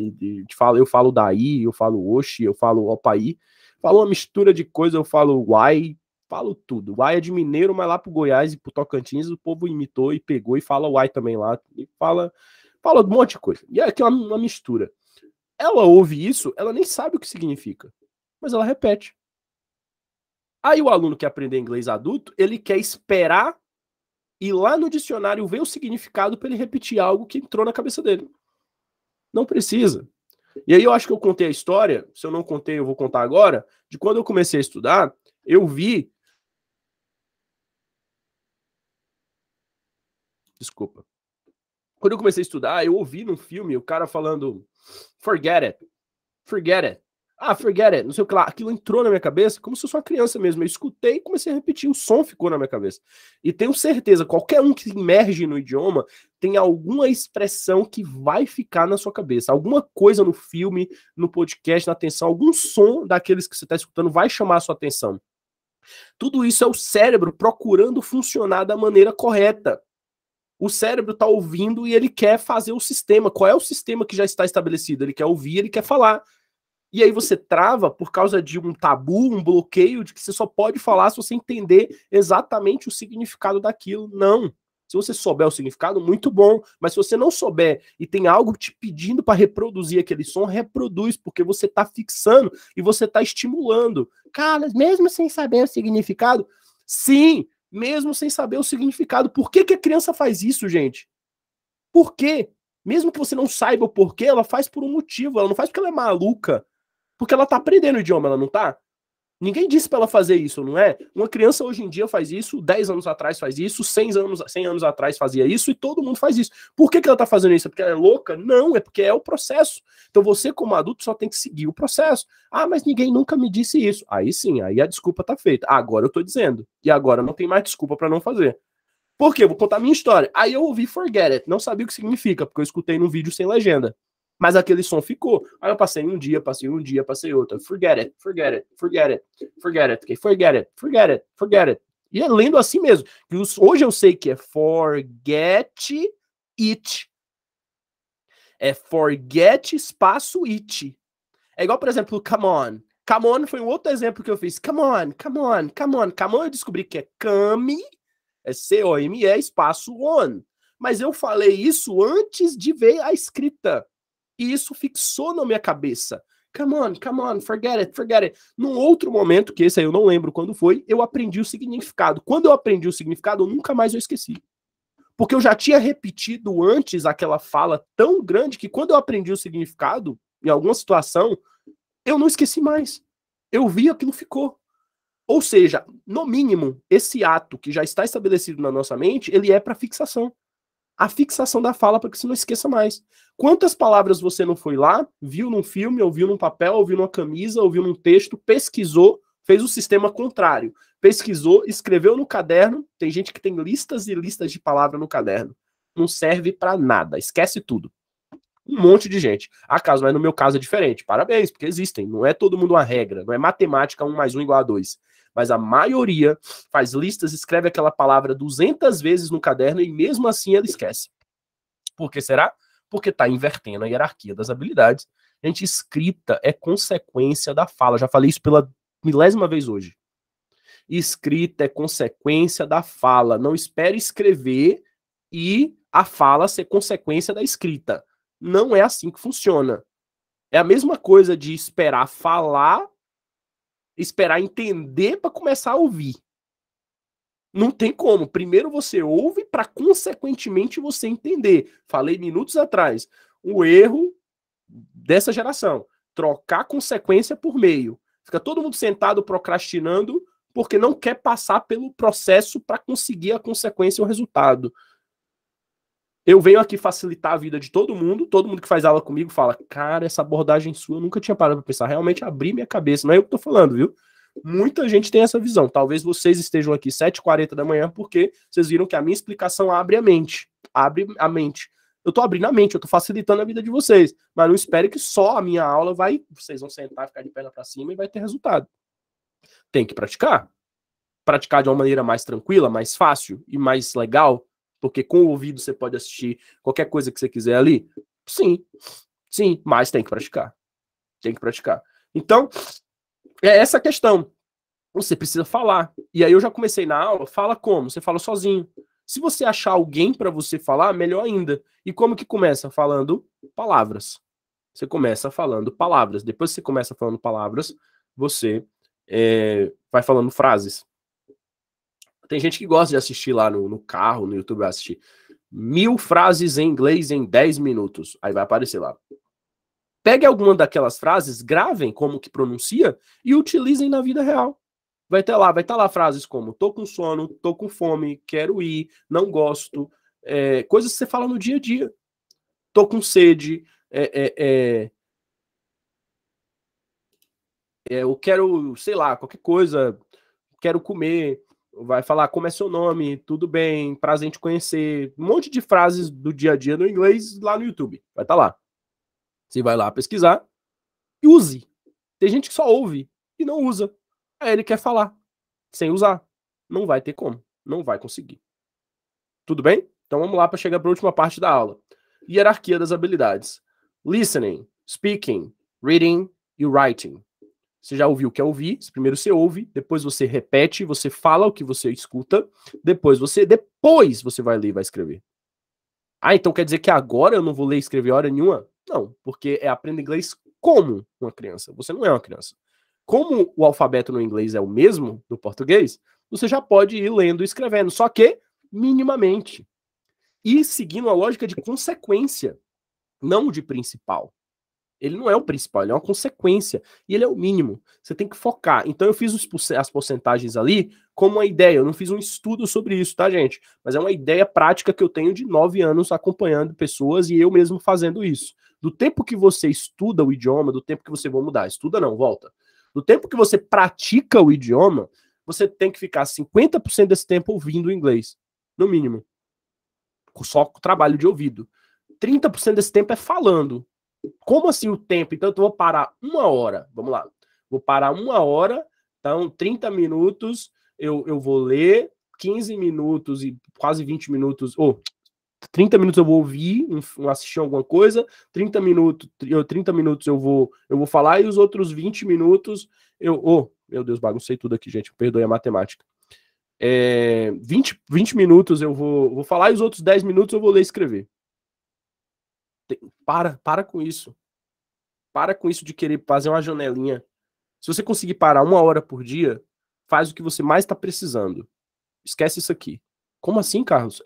eu falo daí, eu falo oxe, eu falo opaí. Falo uma mistura de coisa, eu falo uai, falo tudo. Uai é de mineiro, mas lá pro Goiás e pro Tocantins o povo imitou e pegou e fala uai também lá. E fala um monte de coisa. E aqui é uma mistura. Ela ouve isso, ela nem sabe o que significa, mas ela repete. Aí o aluno que aprender inglês adulto, ele quer esperar ir lá no dicionário ver o significado para ele repetir algo que entrou na cabeça dele. Não precisa. E aí eu acho que eu contei a história, se eu não contei, eu vou contar agora, de quando eu comecei a estudar, eu vi... Desculpa. Quando eu comecei a estudar, eu ouvi num filme o cara falando forget it, forget it. Ah, forget it, não sei o que lá. Aquilo entrou na minha cabeça como se fosse uma criança mesmo. Eu escutei e comecei a repetir, o som ficou na minha cabeça. E tenho certeza, qualquer um que imerge no idioma tem alguma expressão que vai ficar na sua cabeça. Alguma coisa no filme, no podcast, na atenção, algum som daqueles que você está escutando vai chamar a sua atenção. Tudo isso é o cérebro procurando funcionar da maneira correta. O cérebro está ouvindo e ele quer fazer o sistema. Qual é o sistema que já está estabelecido? Ele quer ouvir, ele quer falar. E aí você trava por causa de um tabu, um bloqueio de que você só pode falar se você entender exatamente o significado daquilo. Não. Se você souber o significado, muito bom. Mas se você não souber e tem algo te pedindo para reproduzir aquele som, reproduz, porque você está fixando e você está estimulando. Cara, mesmo sem saber o significado? Sim, mesmo sem saber o significado. Por que a criança faz isso, gente? Por quê? Mesmo que você não saiba o porquê, ela faz por um motivo. Ela não faz porque ela é maluca. Porque ela tá aprendendo o idioma, ela não tá? Ninguém disse pra ela fazer isso, não é? Uma criança hoje em dia faz isso, 10 anos atrás faz isso, 100 anos atrás fazia isso, e todo mundo faz isso. Por que ela tá fazendo isso? É porque ela é louca? Não, é porque é o processo. Então você, como adulto, só tem que seguir o processo. Ah, mas ninguém nunca me disse isso. Aí sim, aí a desculpa tá feita. Agora eu tô dizendo. E agora não tem mais desculpa pra não fazer. Por quê? Vou contar a minha história. Aí eu ouvi forget it, não sabia o que significa, porque eu escutei num vídeo sem legenda. Mas aquele som ficou. Aí eu passei um dia, passei outro. Forget it, forget it, forget it, forget it, okay? Forget it, forget it, forget it. E é lendo assim mesmo. Hoje eu sei que é forget it. É forget espaço it. É igual, por exemplo, come on. Come on foi um outro exemplo que eu fiz. Come on, come on, come on. Come on eu descobri que é come, é C-O-M-E, espaço on. Mas eu falei isso antes de ver a escrita. E isso fixou na minha cabeça. Come on, forget it. Num outro momento, que esse aí eu não lembro quando foi, eu aprendi o significado. Quando eu aprendi o significado, eu nunca mais eu esqueci. Porque eu já tinha repetido antes aquela fala tão grande que quando eu aprendi o significado, em alguma situação, eu não esqueci mais. Eu vi aquilo ficou. Ou seja, no mínimo, esse ato que já está estabelecido na nossa mente, ele é para fixação. A fixação da fala para que você não esqueça mais. Quantas palavras você não foi lá, viu num filme, ouviu num papel, ouviu numa camisa, ouviu num texto, pesquisou, fez o sistema contrário. Pesquisou, escreveu no caderno. Tem gente que tem listas e listas de palavras no caderno. Não serve para nada, esquece tudo. Um monte de gente. Acaso, mas no meu caso é diferente. Parabéns, porque existem. Não é todo mundo uma regra. Não é matemática 1 mais 1 igual a 2. Mas a maioria faz listas, escreve aquela palavra 200 vezes no caderno e mesmo assim ela esquece. Por que será? Porque está invertendo a hierarquia das habilidades. Gente, escrita é consequência da fala. Já falei isso pela milésima vez hoje. Escrita é consequência da fala. Não espere escrever e a fala ser consequência da escrita. Não é assim que funciona. É a mesma coisa de esperar falar, esperar entender para começar a ouvir. Não tem como. Primeiro você ouve para, consequentemente, você entender. Falei minutos atrás. O erro dessa geração. Trocar consequência por meio. Fica todo mundo sentado procrastinando porque não quer passar pelo processo para conseguir a consequência e o resultado. Eu venho aqui facilitar a vida de todo mundo que faz aula comigo fala, cara, essa abordagem sua eu nunca tinha parado para pensar, realmente abri minha cabeça, não é eu que tô falando, viu? Muita gente tem essa visão, talvez vocês estejam aqui 7h40 da manhã porque vocês viram que a minha explicação abre a mente, eu tô abrindo a mente, eu tô facilitando a vida de vocês, mas não espere que só a minha aula vocês vão sentar, ficar de perna para cima e vai ter resultado. Tem que praticar de uma maneira mais tranquila, mais fácil e mais legal, porque com o ouvido você pode assistir qualquer coisa que você quiser ali. Sim, mas tem que praticar. Então, é essa a questão. Você precisa falar. E aí eu já comecei na aula, fala como? Você fala sozinho. Se você achar alguém para você falar, melhor ainda. E como que começa? Falando palavras. Você começa falando palavras. Depois que você começa falando palavras, você vai falando frases. Tem gente que gosta de assistir lá no carro, no YouTube, vai assistir 1000 frases em inglês em 10 minutos. Aí vai aparecer lá. Pegue alguma daquelas frases, gravem como que pronuncia e utilizem na vida real. Vai estar lá frases como tô com sono, tô com fome, quero ir, não gosto. Coisas que você fala no dia a dia. Tô com sede, eu quero, sei lá, qualquer coisa, quero comer. Vai falar como é seu nome, tudo bem, prazer em te conhecer. Um monte de frases do dia a dia no inglês lá no YouTube. Vai estar lá. Você vai lá pesquisar e use. Tem gente que só ouve e não usa. Aí ele quer falar sem usar. Não vai ter como. Não vai conseguir. Tudo bem? Então vamos lá para chegar para a última parte da aula. Hierarquia das habilidades. Listening, speaking, reading e writing. Você já ouviu o que é ouvir, primeiro você ouve, depois você repete, você fala o que você escuta, depois você vai ler e vai escrever. Ah, então quer dizer que agora eu não vou ler e escrever hora nenhuma? Não, porque aprender inglês como uma criança. Você não é uma criança. Como o alfabeto no inglês é o mesmo do português, você já pode ir lendo e escrevendo, só que minimamente. E seguindo a lógica de consequência, não de principal. Ele não é o principal, ele é uma consequência. E ele é o mínimo. Você tem que focar. Então eu fiz as porcentagens ali como uma ideia. Eu não fiz um estudo sobre isso, tá, gente? Mas é uma ideia prática que eu tenho de 9 anos acompanhando pessoas e eu mesmo fazendo isso. Do tempo que você estuda o idioma, do tempo que você vai mudar. Estuda não, volta. Do tempo que você pratica o idioma, você tem que ficar 50% desse tempo ouvindo o inglês. No mínimo. Só com trabalho de ouvido. 30% desse tempo é falando. Como assim o tempo? Então eu vou parar 1 hora. Vamos lá. Vou parar 1 hora. Então, 30 minutos eu vou ler, 15 minutos e quase 20 minutos. 30 minutos eu vou ouvir, assistir alguma coisa. 30 minutos eu vou falar e os outros 20 minutos meu Deus, baguncei tudo aqui, gente. Perdoe a matemática. 20 minutos eu vou falar e os outros 10 minutos eu vou ler e escrever. Para com isso. Para com isso de querer fazer uma janelinha. Se você conseguir parar 1 hora por dia, faz o que você mais está precisando. Esquece isso aqui. Como assim, Carlos?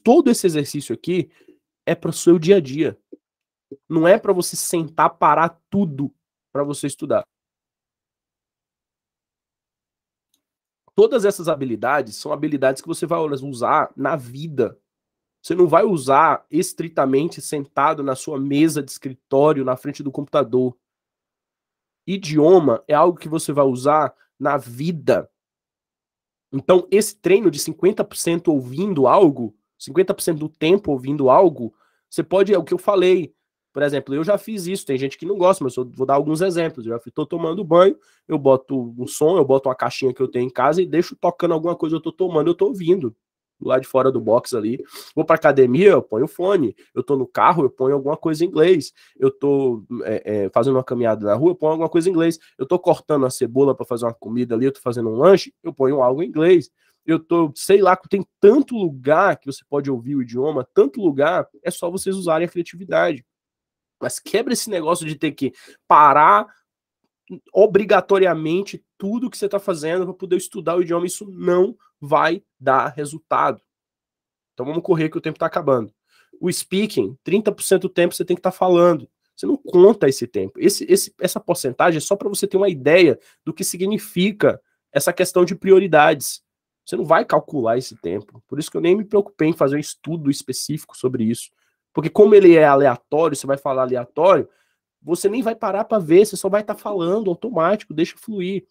Todo esse exercício aqui é para o seu dia a dia. Não é para você sentar, parar tudo para você estudar. Todas essas habilidades são habilidades que você vai usar na vida. Você não vai usar estritamente sentado na sua mesa de escritório, na frente do computador. Idioma é algo que você vai usar na vida. Então, esse treino de 50% ouvindo algo, 50% do tempo ouvindo algo, você pode, é o que eu falei. Por exemplo, eu já fiz isso, tem gente que não gosta, mas eu vou dar alguns exemplos. Eu já estou tomando banho, eu boto um som, eu boto uma caixinha que eu tenho em casa e deixo tocando alguma coisa, eu estou tomando, eu estou ouvindo. do lado de fora do box ali. Vou pra academia, eu ponho fone. Eu tô no carro, eu ponho alguma coisa em inglês. Eu tô fazendo uma caminhada na rua, eu ponho alguma coisa em inglês. Eu tô cortando a cebola para fazer uma comida ali, eu tô fazendo um lanche, eu ponho algo em inglês. Eu tô, sei lá, tem tanto lugar que você pode ouvir o idioma, tanto lugar, é só vocês usarem a criatividade. Mas quebra esse negócio de ter que parar obrigatoriamente tudo que você está fazendo para poder estudar o idioma. Isso não vai dar resultado. Então vamos correr que o tempo está acabando. O speaking, 30% do tempo você tem que estar falando. Você não conta esse tempo. Essa porcentagem é só para você ter uma ideia do que significa essa questão de prioridades. Você não vai calcular esse tempo. Por isso que eu nem me preocupei em fazer um estudo específico sobre isso. Porque como ele é aleatório, você vai falar aleatório, você nem vai parar para ver, você só vai estar falando automático, deixa fluir.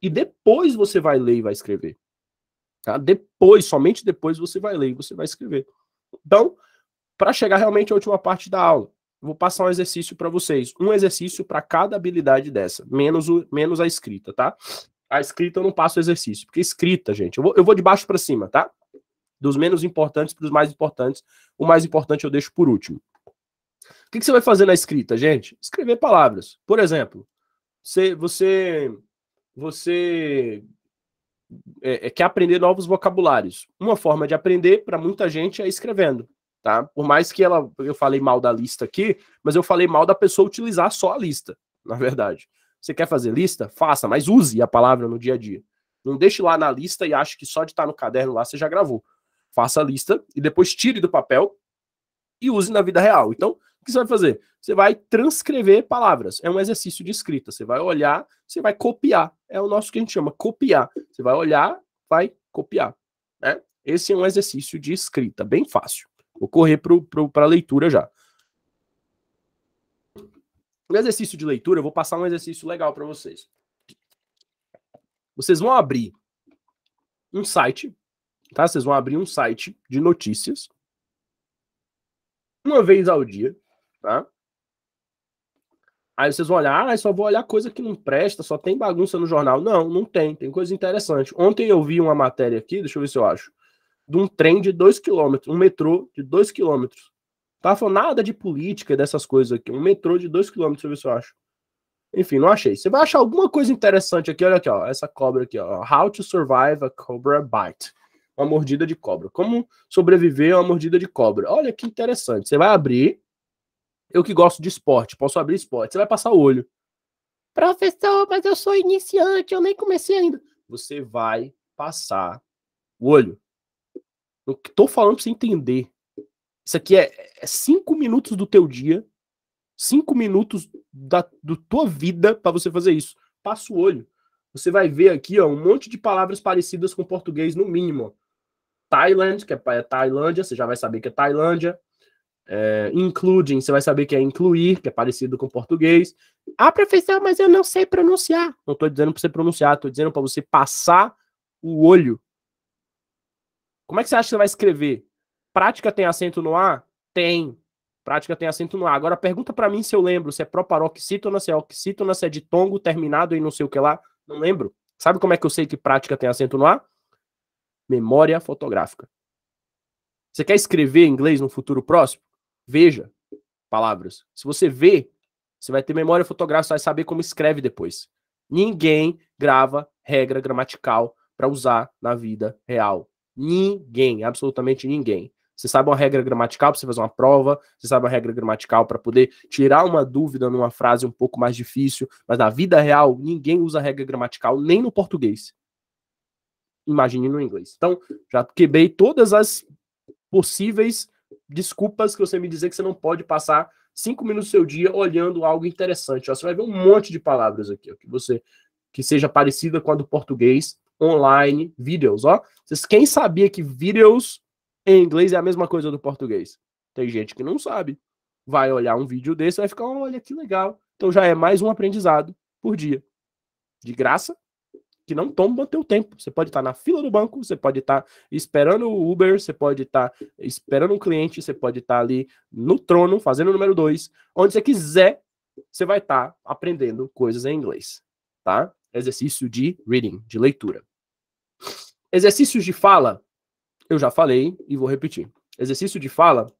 E depois você vai ler e vai escrever. Tá? Depois, somente depois você vai ler e você vai escrever. Então, para chegar realmente à última parte da aula, eu vou passar um exercício para vocês. Um exercício para cada habilidade dessa, menos a escrita, tá? A escrita eu não passo exercício, porque escrita, gente, eu vou de baixo para cima, tá? Dos menos importantes para os mais importantes. O mais importante eu deixo por último. O que você vai fazer na escrita, gente? Escrever palavras. Por exemplo, você quer aprender novos vocabulários. Uma forma de aprender, para muita gente, é escrevendo. Tá? Por mais que eu falei mal da lista aqui, mas eu falei mal da pessoa utilizar só a lista, na verdade. Você quer fazer lista? Faça, mas use a palavra no dia a dia. Não deixe lá na lista e ache que só de estar no caderno lá você já gravou. Faça a lista e depois tire do papel e use na vida real. Então, o que você vai fazer? Você vai transcrever palavras. É um exercício de escrita. Você vai olhar, você vai copiar. É o nosso que a gente chama copiar. Você vai olhar, vai copiar. Né? Esse é um exercício de escrita, bem fácil. Vou correr para a leitura já. No exercício de leitura, eu vou passar um exercício legal para vocês. Vocês vão abrir um site, tá? Vocês vão abrir um site de notícias uma vez ao dia, tá? Aí vocês vão olhar, só vou olhar coisa que não presta, só tem bagunça no jornal. Não, não tem, tem coisa interessante. Ontem eu vi uma matéria aqui, deixa eu ver se eu acho, de um trem de 2 km, um metrô de 2 km. Tava falando nada de política, dessas coisas aqui. Um metrô de 2 km, deixa eu ver se eu acho. Enfim, não achei. Você vai achar alguma coisa interessante aqui, olha aqui, ó. Essa cobra aqui, ó. How to survive a cobra bite. Uma mordida de cobra. Como sobreviver a uma mordida de cobra. Olha que interessante. Você vai abrir. Eu que gosto de esporte, posso abrir esporte. Você vai passar o olho. Professor, mas eu sou iniciante, eu nem comecei ainda. Você vai passar o olho. Eu tô falando pra você entender. Isso aqui é 5 minutos do teu dia, 5 minutos da tua vida para você fazer isso. Passa o olho. Você vai ver aqui, ó, um monte de palavras parecidas com português, no mínimo. Thailand, que é Tailândia, você já vai saber que é Tailândia. Including, você vai saber que é incluir, que é parecido com português. Ah, professor, mas eu não sei pronunciar. Não estou dizendo para você pronunciar, estou dizendo para você passar o olho. Como é que você acha que você vai escrever? Prática tem acento no A? Tem. Prática tem acento no A. Agora pergunta para mim se eu lembro se é proparoxítona, se é oxítona, se é ditongo, terminado em não sei o que lá. Não lembro. Sabe como é que eu sei que prática tem acento no A? Memória fotográfica. Você quer escrever em inglês no futuro próximo? Veja palavras. Se você vê, você vai ter memória fotográfica, você vai saber como escreve depois. Ninguém grava regra gramatical para usar na vida real. Ninguém, absolutamente ninguém. Você sabe uma regra gramatical para você fazer uma prova, você sabe uma regra gramatical para poder tirar uma dúvida numa frase um pouco mais difícil, mas na vida real, ninguém usa regra gramatical, nem no português. Imagine no inglês. Então, já quebrei todas as possíveis desculpas que você me dizer que você não pode passar 5 minutos do seu dia olhando algo interessante. Ó, você vai ver um monte de palavras aqui, ó, que seja parecida com a do português, online, vídeos, ó. Quem sabia que vídeos em inglês é a mesma coisa do português? Tem gente que não sabe. Vai olhar um vídeo desse e vai ficar, olha que legal. Então já é mais um aprendizado por dia. De graça, que não toma teu tempo. Você pode estar na fila do banco, você pode estar esperando o Uber, você pode estar esperando um cliente, você pode estar ali no trono, fazendo o número 2. Onde você quiser, você vai estar aprendendo coisas em inglês, tá? Exercício de reading, de leitura. Exercícios de fala. Eu já falei e vou repetir. Exercício de fala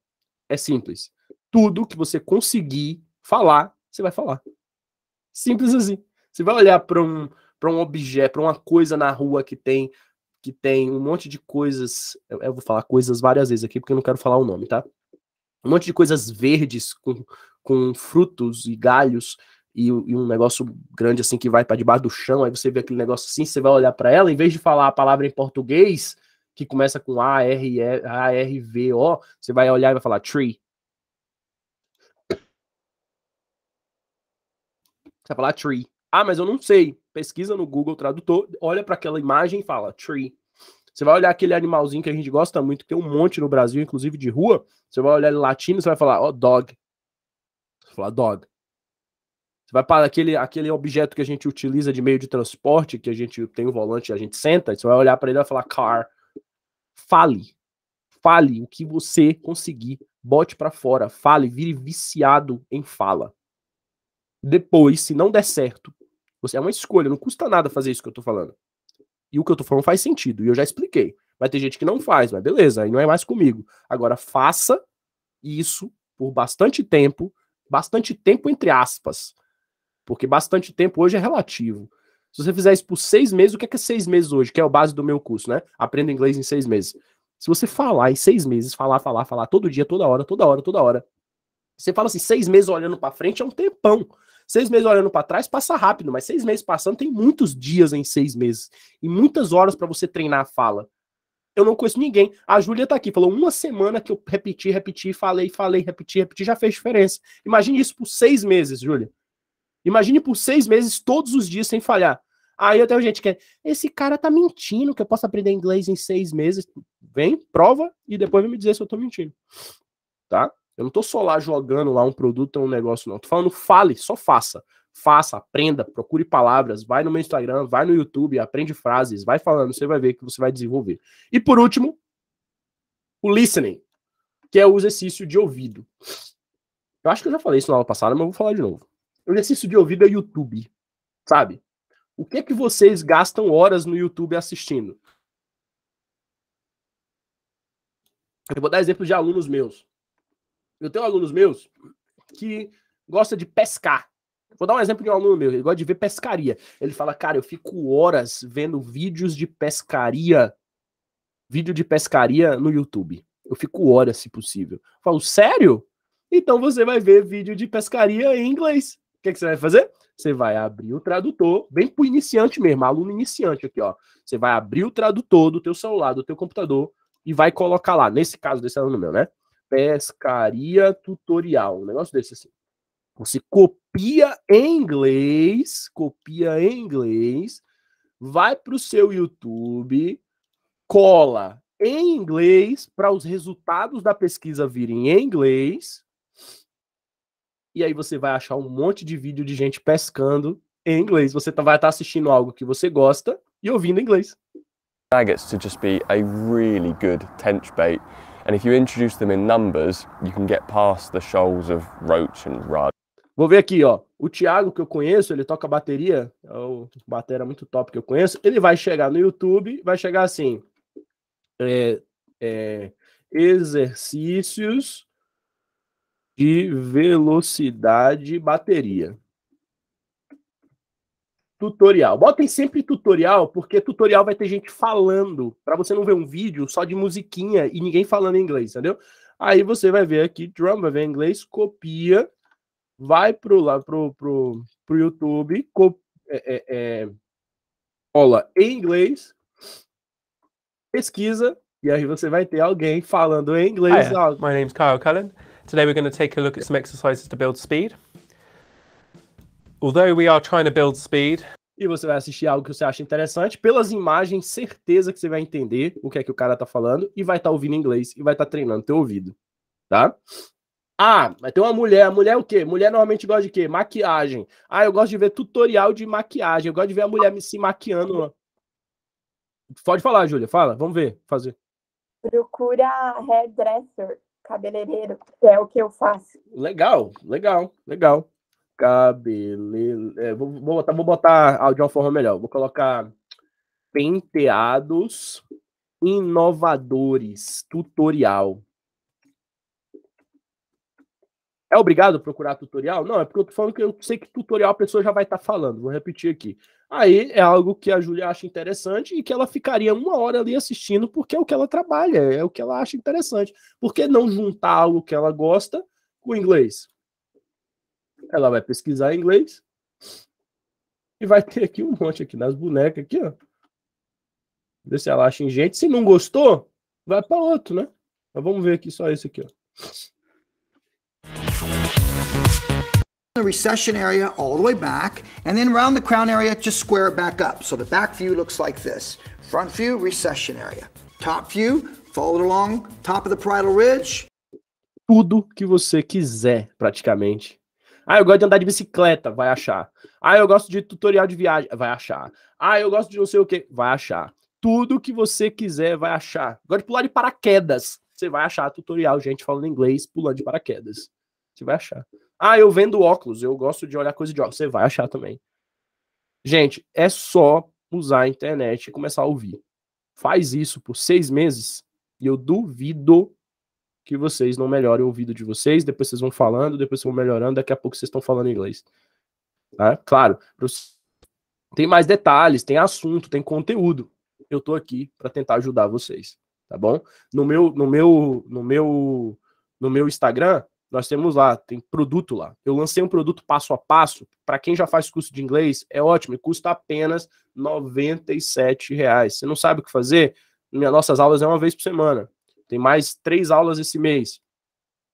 é simples. Tudo que você conseguir falar, você vai falar. Simples assim. Você vai olhar para um objeto, para uma coisa na rua que tem um monte de coisas. Eu vou falar coisas várias vezes aqui porque eu não quero falar o nome, tá? Um monte de coisas verdes com frutos e galhos e um negócio grande assim que vai para debaixo do chão. Aí você vê aquele negócio assim, você vai olhar para ela, em vez de falar a palavra em português que começa com A-R-V-O, você vai olhar e vai falar tree. Você vai falar tree. Ah, mas eu não sei. Pesquisa no Google Tradutor, olha para aquela imagem e fala tree. Você vai olhar aquele animalzinho que a gente gosta muito, que tem um monte no Brasil, inclusive de rua. Você vai olhar ele latino, você vai falar, ó, dog. Você vai falar dog. Você vai para aquele objeto que a gente utiliza de meio de transporte, que a gente tem o volante e a gente senta, você vai olhar para ele e vai falar car. Fale. Fale o que você conseguir. Bote para fora. Fale. Vire viciado em fala. Depois, se não der certo, é uma escolha. Não custa nada fazer isso que eu tô falando. E o que eu tô falando faz sentido. E eu já expliquei. Vai ter gente que não faz, mas beleza. Aí não é mais comigo. Agora, faça isso por bastante tempo entre aspas. Porque bastante tempo hoje é relativo. Se você fizer isso por 6 meses, o que é 6 meses hoje? Que é a base do meu curso, né? Aprenda inglês em 6 meses. Se você falar em 6 meses, falar todo dia, toda hora. Você fala assim, 6 meses olhando para frente é um tempão. 6 meses olhando para trás passa rápido, mas 6 meses passando tem muitos dias em 6 meses. E muitas horas para você treinar a fala. Eu não conheço ninguém. A Júlia tá aqui, falou uma semana que eu repeti, falei, repeti, já fez diferença. Imagine isso por 6 meses, Júlia. Imagine por 6 meses, todos os dias, sem falhar. Aí até a gente quer, esse cara tá mentindo que eu posso aprender inglês em 6 meses. Vem, prova e depois vem me dizer se eu tô mentindo. Tá? Eu não tô só lá jogando lá um produto ou um negócio, não. Tô falando, fale, só faça. Faça, aprenda, procure palavras, vai no meu Instagram, vai no YouTube, aprende frases, vai falando, você vai ver que você vai desenvolver. E por último, o listening, que é o exercício de ouvido. Eu acho que eu já falei isso na aula passada, mas eu vou falar de novo. O exercício de ouvido é YouTube, sabe? O que é que vocês gastam horas no YouTube assistindo? Eu vou dar exemplo de alunos meus. Eu tenho alunos meus que gostam de pescar. Vou dar um exemplo de um aluno meu, ele gosta de ver pescaria. Ele fala, cara, eu fico horas vendo vídeo de pescaria no YouTube. Eu fico horas, se possível. Eu falo, sério? Então você vai ver vídeo de pescaria em inglês. O que você vai fazer? Você vai abrir o tradutor, bem pro iniciante mesmo, aluno iniciante aqui, ó. Você vai abrir o tradutor do teu celular, do teu computador, e vai colocar lá, nesse caso desse aluno meu, né? Pescaria tutorial, um negócio desse assim. Você copia em inglês, vai pro seu YouTube, cola em inglês para os resultados da pesquisa virem em inglês. E aí você vai achar um monte de vídeo de gente pescando em inglês. Você vai estar assistindo algo que você gosta e ouvindo inglês. Maggots to just be a really good tench bait, and if you introduce them in numbers, you can get past the shoals of roach and rudd. Vou ver aqui, ó. O Thiago, que eu conheço, ele toca bateria, é o batera muito top que eu conheço. Ele vai chegar no YouTube, vai chegar assim: exercícios de velocidade bateria. Tutorial. Botem sempre tutorial, porque tutorial vai ter gente falando, para você não ver um vídeo só de musiquinha e ninguém falando em inglês, entendeu? Aí você vai ver aqui drum, vai ver em inglês, copia, vai pro YouTube, cola em inglês, pesquisa, e aí você vai ter alguém falando em inglês. Hiya, my name's Kyle Cullen. Today we're going to take a look at some exercises to build speed. Although we are trying to build speed, e você vai assistir algo que você acha interessante, pelas imagens, certeza que você vai entender o que é que o cara tá falando e vai estar ouvindo inglês e vai estar treinando teu ouvido, tá? Ah, vai ter uma mulher. A mulher é o quê? Mulher normalmente gosta de quê? Maquiagem. Ah, eu gosto de ver tutorial de maquiagem. Eu gosto de ver a mulher se maquiando. Pode falar, Júlia. Fala. Vamos ver. Fazer. Procura hairdresser, cabeleireiro, que é o que eu faço. Legal. Cabeleireiro. Vou botar de uma forma melhor. Vou colocar penteados inovadores, tutorial. É obrigado procurar tutorial? Não, é porque eu tô falando que eu sei que tutorial a pessoa já vai estar falando. Vou repetir aqui. Aí é algo que a Júlia acha interessante e que ela ficaria 1 hora ali assistindo porque é o que ela trabalha, é o que ela acha interessante. Por que não juntar algo que ela gosta com inglês? Ela vai pesquisar inglês e vai ter aqui um monte aqui nas bonecas aqui, ó. Ver se ela acha ingente. Se não gostou, vai para outro, né? Mas vamos ver aqui só esse aqui, ó. The recession area all the way back, and then around the crown area, just square it back up. So the back view looks like this. Front view, recession area. Top view, follow it along top of the parietal ridge. Tudo que você quiser, praticamente. Ah, eu gosto de andar de bicicleta, vai achar. Ah, eu gosto de tutorial de viagem, vai achar. Ah, eu gosto de não sei o que, vai achar. Tudo que você quiser, vai achar. Gosto de pular de paraquedas, você vai achar tutorial, gente falando inglês, pulando de paraquedas. Você vai achar. Ah, eu vendo óculos, eu gosto de olhar coisa de óculos. Você vai achar também. Gente, é só usar a internet e começar a ouvir. Faz isso por 6 meses e eu duvido que vocês não melhorem o ouvido de vocês. Depois vocês vão falando, depois vocês vão melhorando. Daqui a pouco vocês estão falando inglês. Tá? Claro, tem mais detalhes, tem assunto, tem conteúdo. Eu tô aqui para tentar ajudar vocês. Tá bom? No meu Instagram, nós temos lá, tem produto lá. Eu lancei um produto passo a passo. Para quem já faz curso de inglês, é ótimo. E custa apenas R$ 97,00. Você não sabe o que fazer? Nossas aulas é uma vez por semana. Tem mais 3 aulas esse mês.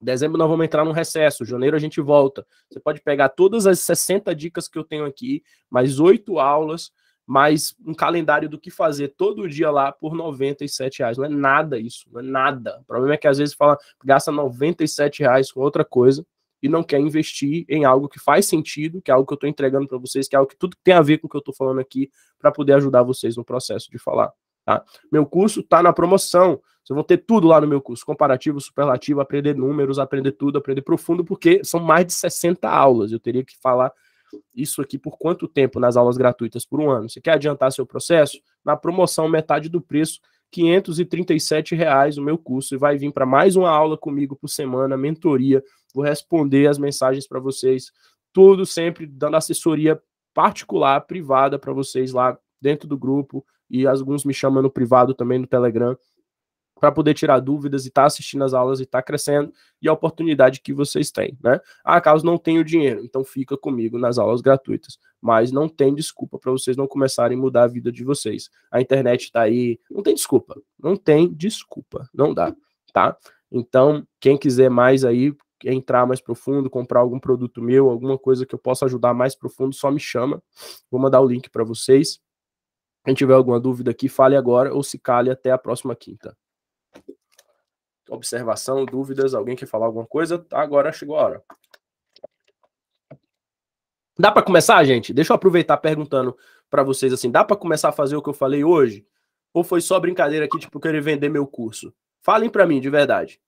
Em dezembro nós vamos entrar num recesso. Janeiro a gente volta. Você pode pegar todas as 60 dicas que eu tenho aqui, mais 8 aulas, mais um calendário do que fazer todo dia lá por R$ 97,00. Não é nada isso, não é nada. O problema é que às vezes gasta R$ 97,00 com outra coisa e não quer investir em algo que faz sentido, que é algo que eu estou entregando para vocês, que é algo que tudo tem a ver com o que eu estou falando aqui, para poder ajudar vocês no processo de falar. Tá? Meu curso está na promoção. Vocês vão ter tudo lá no meu curso. Comparativo, superlativo, aprender números, aprender tudo, aprender profundo, porque são mais de 60 aulas. Eu teria que falar isso aqui por quanto tempo nas aulas gratuitas? Por 1 ano. Você quer adiantar seu processo? Na promoção, metade do preço, R$ 537,00 o meu curso. E vai vir para mais uma aula comigo por semana, mentoria. Vou responder as mensagens para vocês. Tudo sempre dando assessoria particular, privada para vocês lá dentro do grupo. E alguns me chamam no privado também no Telegram, para poder tirar dúvidas e estar assistindo as aulas e estar crescendo, e a oportunidade que vocês têm, né? Ah, caso não tenha o dinheiro, então fica comigo nas aulas gratuitas, mas não tem desculpa para vocês não começarem a mudar a vida de vocês. A internet está aí, não tem desculpa, não dá, tá? Então, quem quiser mais aí, entrar mais profundo, comprar algum produto meu, alguma coisa que eu possa ajudar mais profundo, só me chama, vou mandar o link para vocês. Quem tiver alguma dúvida aqui, fale agora ou se cale até a próxima quinta. Observação, dúvidas, alguém quer falar alguma coisa? Agora chegou a hora. Dá para começar, gente? Deixa eu aproveitar perguntando para vocês assim, dá para começar a fazer o que eu falei hoje? Ou foi só brincadeira aqui, tipo, querer vender meu curso? Falem para mim, de verdade.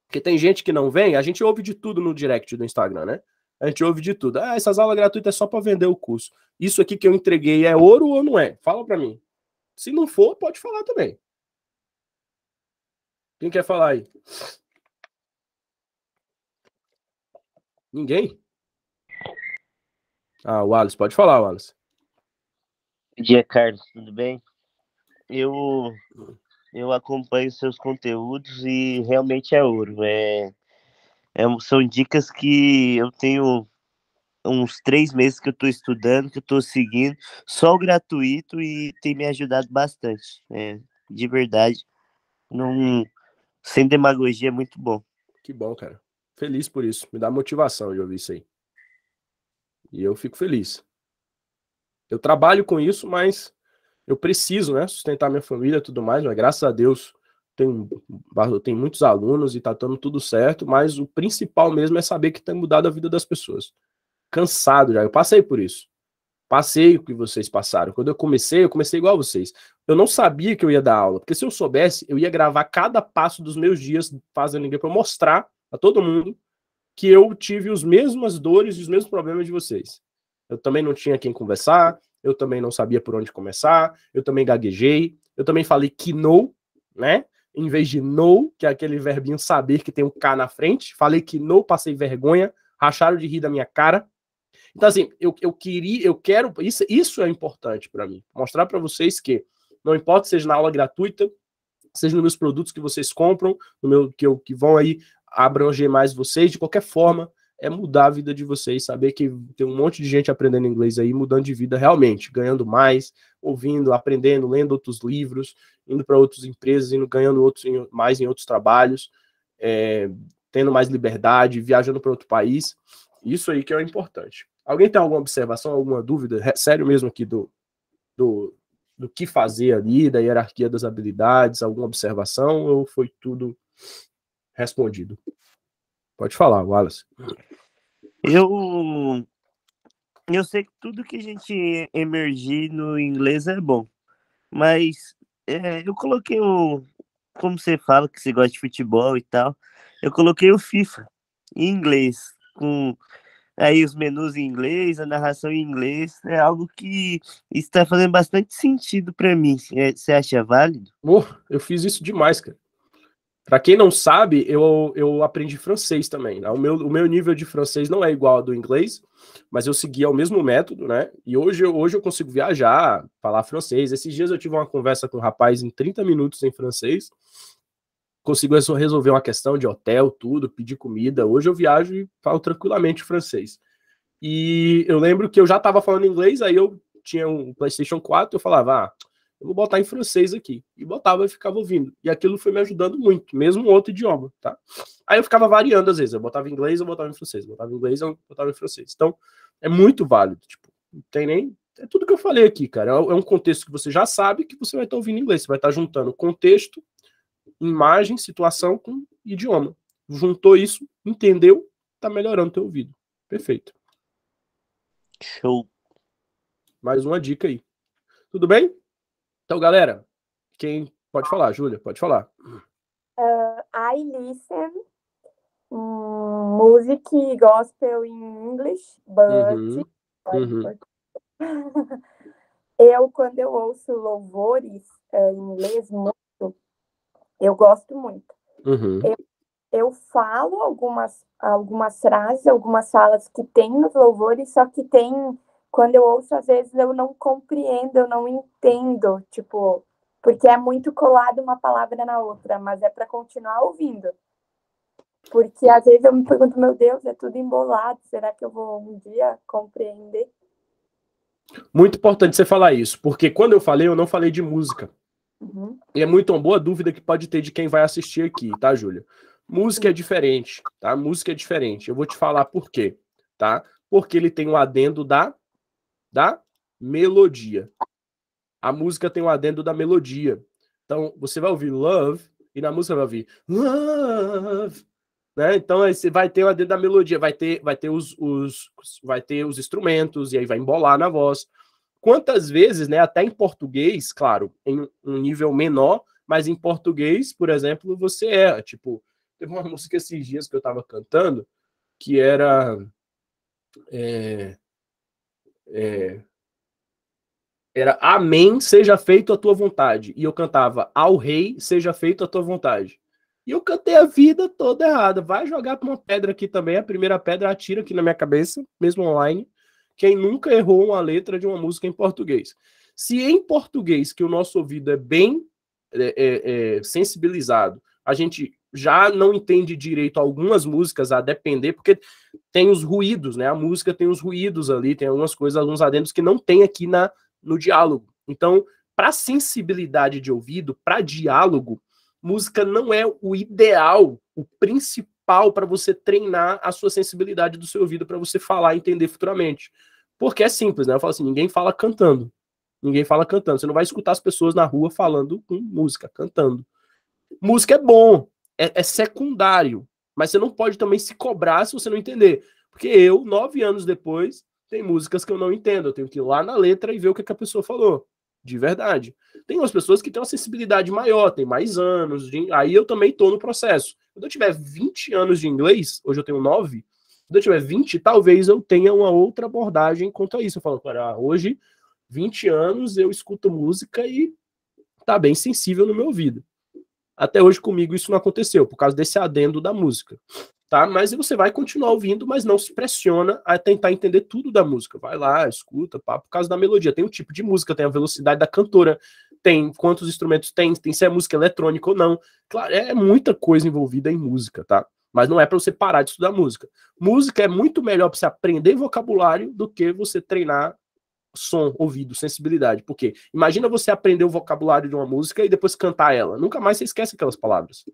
Porque tem gente que não vem, a gente ouve de tudo no direct do Instagram, né? A gente ouve de tudo. Ah, essas aulas gratuitas é só para vender o curso. Isso aqui que eu entreguei é ouro ou não é? Fala para mim. Se não for, pode falar também. Quem quer falar aí? Ninguém? Ah, o Wallace, pode falar, Wallace. Bom dia, Carlos, tudo bem? Eu acompanho seus conteúdos e realmente é ouro. São dicas que eu tenho uns 3 meses que eu estou estudando, que eu estou seguindo, só o gratuito, e tem me ajudado bastante. De verdade, sem demagogia, é muito bom. Que bom, cara. Feliz por isso. Me dá motivação de ouvir isso aí. E eu fico feliz. Eu trabalho com isso, mas eu preciso, né, sustentar minha família e tudo mais, mas graças a Deus eu tenho muitos alunos e tá dando tudo certo, mas o principal mesmo é saber que tem mudado a vida das pessoas. Cansado já. Eu passei por isso. Passei o que vocês passaram. Quando eu comecei igual a vocês. Eu não sabia que eu ia dar aula, porque se eu soubesse, eu ia gravar cada passo dos meus dias fazendo ninguém para mostrar a todo mundo que eu tive as mesmas dores e os mesmos problemas de vocês. Eu também não tinha quem conversar, eu também não sabia por onde começar, eu também gaguejei, eu também falei que não, né? Em vez de know, que é aquele verbinho saber que tem um K na frente. Falei que know, passei vergonha, racharam de rir da minha cara. Então, assim, eu quero, isso é importante para mim. Mostrar para vocês que, não importa seja na aula gratuita, seja nos meus produtos que vocês compram, que vão aí abranger mais vocês, de qualquer forma, é mudar a vida de vocês, saber que tem um monte de gente aprendendo inglês aí, mudando de vida realmente, ganhando mais, ouvindo, aprendendo, lendo outros livros, indo para outras empresas, ganhando mais em outros trabalhos, tendo mais liberdade, viajando para outro país. Isso aí que é o importante. Alguém tem alguma observação, alguma dúvida? Sério mesmo aqui do que fazer ali, da hierarquia das habilidades, alguma observação, ou foi tudo respondido? Pode falar, Wallace. Eu sei que tudo que a gente emergir no inglês é bom, mas eu coloquei como você fala que você gosta de futebol e tal, eu coloquei o FIFA em inglês, com aí os menus em inglês, a narração em inglês, é algo que está fazendo bastante sentido para mim. Você acha válido? Eu fiz isso demais, cara. Para quem não sabe, eu aprendi francês também. Né? O meu nível de francês não é igual ao do inglês, mas eu seguia o mesmo método, né? E hoje eu consigo viajar, falar francês. Esses dias eu tive uma conversa com um rapaz em 30 minutos em francês. Consigo resolver uma questão de hotel, tudo, pedir comida. Hoje eu viajo e falo tranquilamente francês. E eu lembro que eu já estava falando inglês, aí eu tinha um PlayStation 4, eu falava, eu vou botar em francês aqui. E botava e ficava ouvindo. E aquilo foi me ajudando muito, mesmo outro idioma, tá? Aí eu ficava variando às vezes. Eu botava em inglês, eu botava em francês. Eu botava em inglês, eu botava em francês. Então, é muito válido. Tipo, não tem nem... É tudo que eu falei aqui, cara. É um contexto que você já sabe que você vai estar ouvindo em inglês. Você vai estar juntando contexto, imagem, situação com idioma. Juntou isso, entendeu, tá melhorando o teu ouvido. Perfeito. Show. Mais uma dica aí. Tudo bem? Então, galera, quem pode falar? Júlia, pode falar. I listen music gospel in English, but quando eu ouço louvores em inglês muito, eu gosto muito. Eu falo algumas frases, algumas falas que tem nos louvores, só que quando eu ouço, às vezes eu não compreendo, eu não entendo, tipo, porque é muito colado uma palavra na outra, mas é para continuar ouvindo. Porque às vezes eu me pergunto, meu Deus, é tudo embolado, será que eu vou um dia compreender? Muito importante você falar isso, porque quando eu falei, eu não falei de música. E é muito uma boa dúvida que pode ter de quem vai assistir aqui, tá, Júlia? Música é diferente, tá? Música é diferente. Eu vou te falar por quê, tá? Porque ele tem um adendo da melodia. A música tem um adendo da melodia. Então, você vai ouvir love, e na música vai ouvir love, né? Então, aí você vai ter o adendo da melodia, vai ter os instrumentos, e aí vai embolar na voz. Quantas vezes, né, até em português, claro, em um nível menor, mas em português, por exemplo, você tipo, teve uma música esses dias que eu tava cantando, que era Amém, seja feito a tua vontade. E eu cantava ao rei, seja feito a tua vontade. E eu cantei a vida toda errada. Vai jogar uma pedra aqui também, a primeira pedra atira aqui na minha cabeça, mesmo online. Quem nunca errou uma letra de uma música em português? Se em português, que o nosso ouvido é bem sensibilizado, a gente já não entende direito algumas músicas, a depender, porque tem os ruídos, né? A música tem os ruídos ali, tem algumas coisas, alguns adendos que não tem aqui no diálogo. Então, para sensibilidade de ouvido, para diálogo, música não é o ideal, o principal para você treinar a sua sensibilidade do seu ouvido para você falar e entender futuramente. Porque é simples, né? Eu falo assim, ninguém fala cantando. Ninguém fala cantando. Você não vai escutar as pessoas na rua falando com música, cantando. Música é bom, é secundário, mas você não pode também se cobrar se você não entender. Porque eu, 9 anos depois, tem músicas que eu não entendo. Eu tenho que ir lá na letra e ver o que a pessoa falou. De verdade. Tem umas pessoas que têm uma sensibilidade maior, tem mais anos. Aí eu também estou no processo. Quando eu tiver 20 anos de inglês, hoje eu tenho 9, quando eu tiver 20, talvez eu tenha uma outra abordagem quanto a isso. Eu falo, cara, hoje, 20 anos, eu escuto música e tá bem sensível no meu ouvido. Até hoje comigo isso não aconteceu, por causa desse adendo da música. Tá? Mas você vai continuar ouvindo, mas não se pressiona a tentar entender tudo da música. Vai lá, escuta, pá, por causa da melodia. Tem o tipo de música, tem a velocidade da cantora, tem quantos instrumentos tem se é música eletrônica ou não. Claro, é muita coisa envolvida em música, tá? Mas não é para você parar de estudar música. Música é muito melhor para você aprender vocabulário do que você treinar som, ouvido, sensibilidade. Porque imagina você aprender o vocabulário de uma música e depois cantar ela. Nunca mais você esquece aquelas palavras.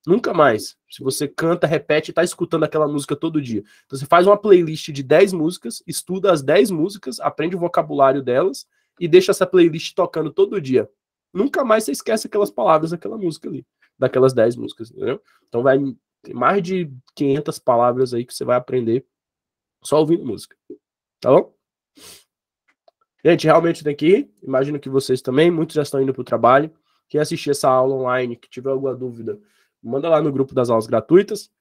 Nunca mais. Se você canta, repete e tá escutando aquela música todo dia. Então você faz uma playlist de 10 músicas, estuda as 10 músicas, aprende o vocabulário delas e deixa essa playlist tocando todo dia. Nunca mais você esquece aquelas palavras daquela música ali, daquelas 10 músicas, entendeu? Então vai ter mais de 500 palavras aí que você vai aprender só ouvindo música. Tá bom? Gente, realmente tem que ir. Imagino que vocês também, muitos já estão indo pro trabalho. Quem assistir essa aula online, que tiver alguma dúvida, manda lá no grupo das aulas gratuitas.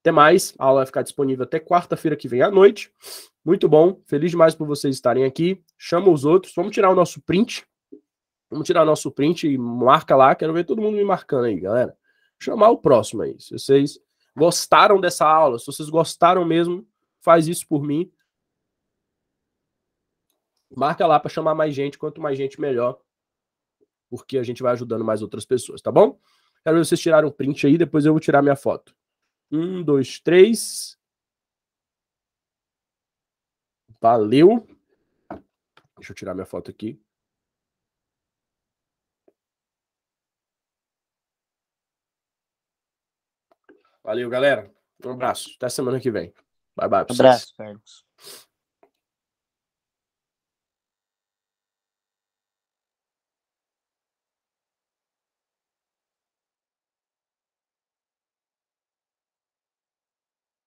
Até mais. A aula vai ficar disponível até quarta-feira que vem à noite. Muito bom. Feliz demais por vocês estarem aqui. Chama os outros. Vamos tirar o nosso print. Vamos tirar o nosso print e marca lá. Quero ver todo mundo me marcando aí, galera. Chamar o próximo aí. Se vocês gostaram dessa aula, se vocês gostaram mesmo, faz isso por mim. Marca lá para chamar mais gente. Quanto mais gente, melhor. Porque a gente vai ajudando mais outras pessoas, tá bom? Quero ver vocês tiraram um print aí, depois eu vou tirar minha foto. 1, 2, 3. Valeu. Deixa eu tirar minha foto aqui. Valeu, galera. Um abraço. Até semana que vem. Bye, bye. Abraço, Carlos.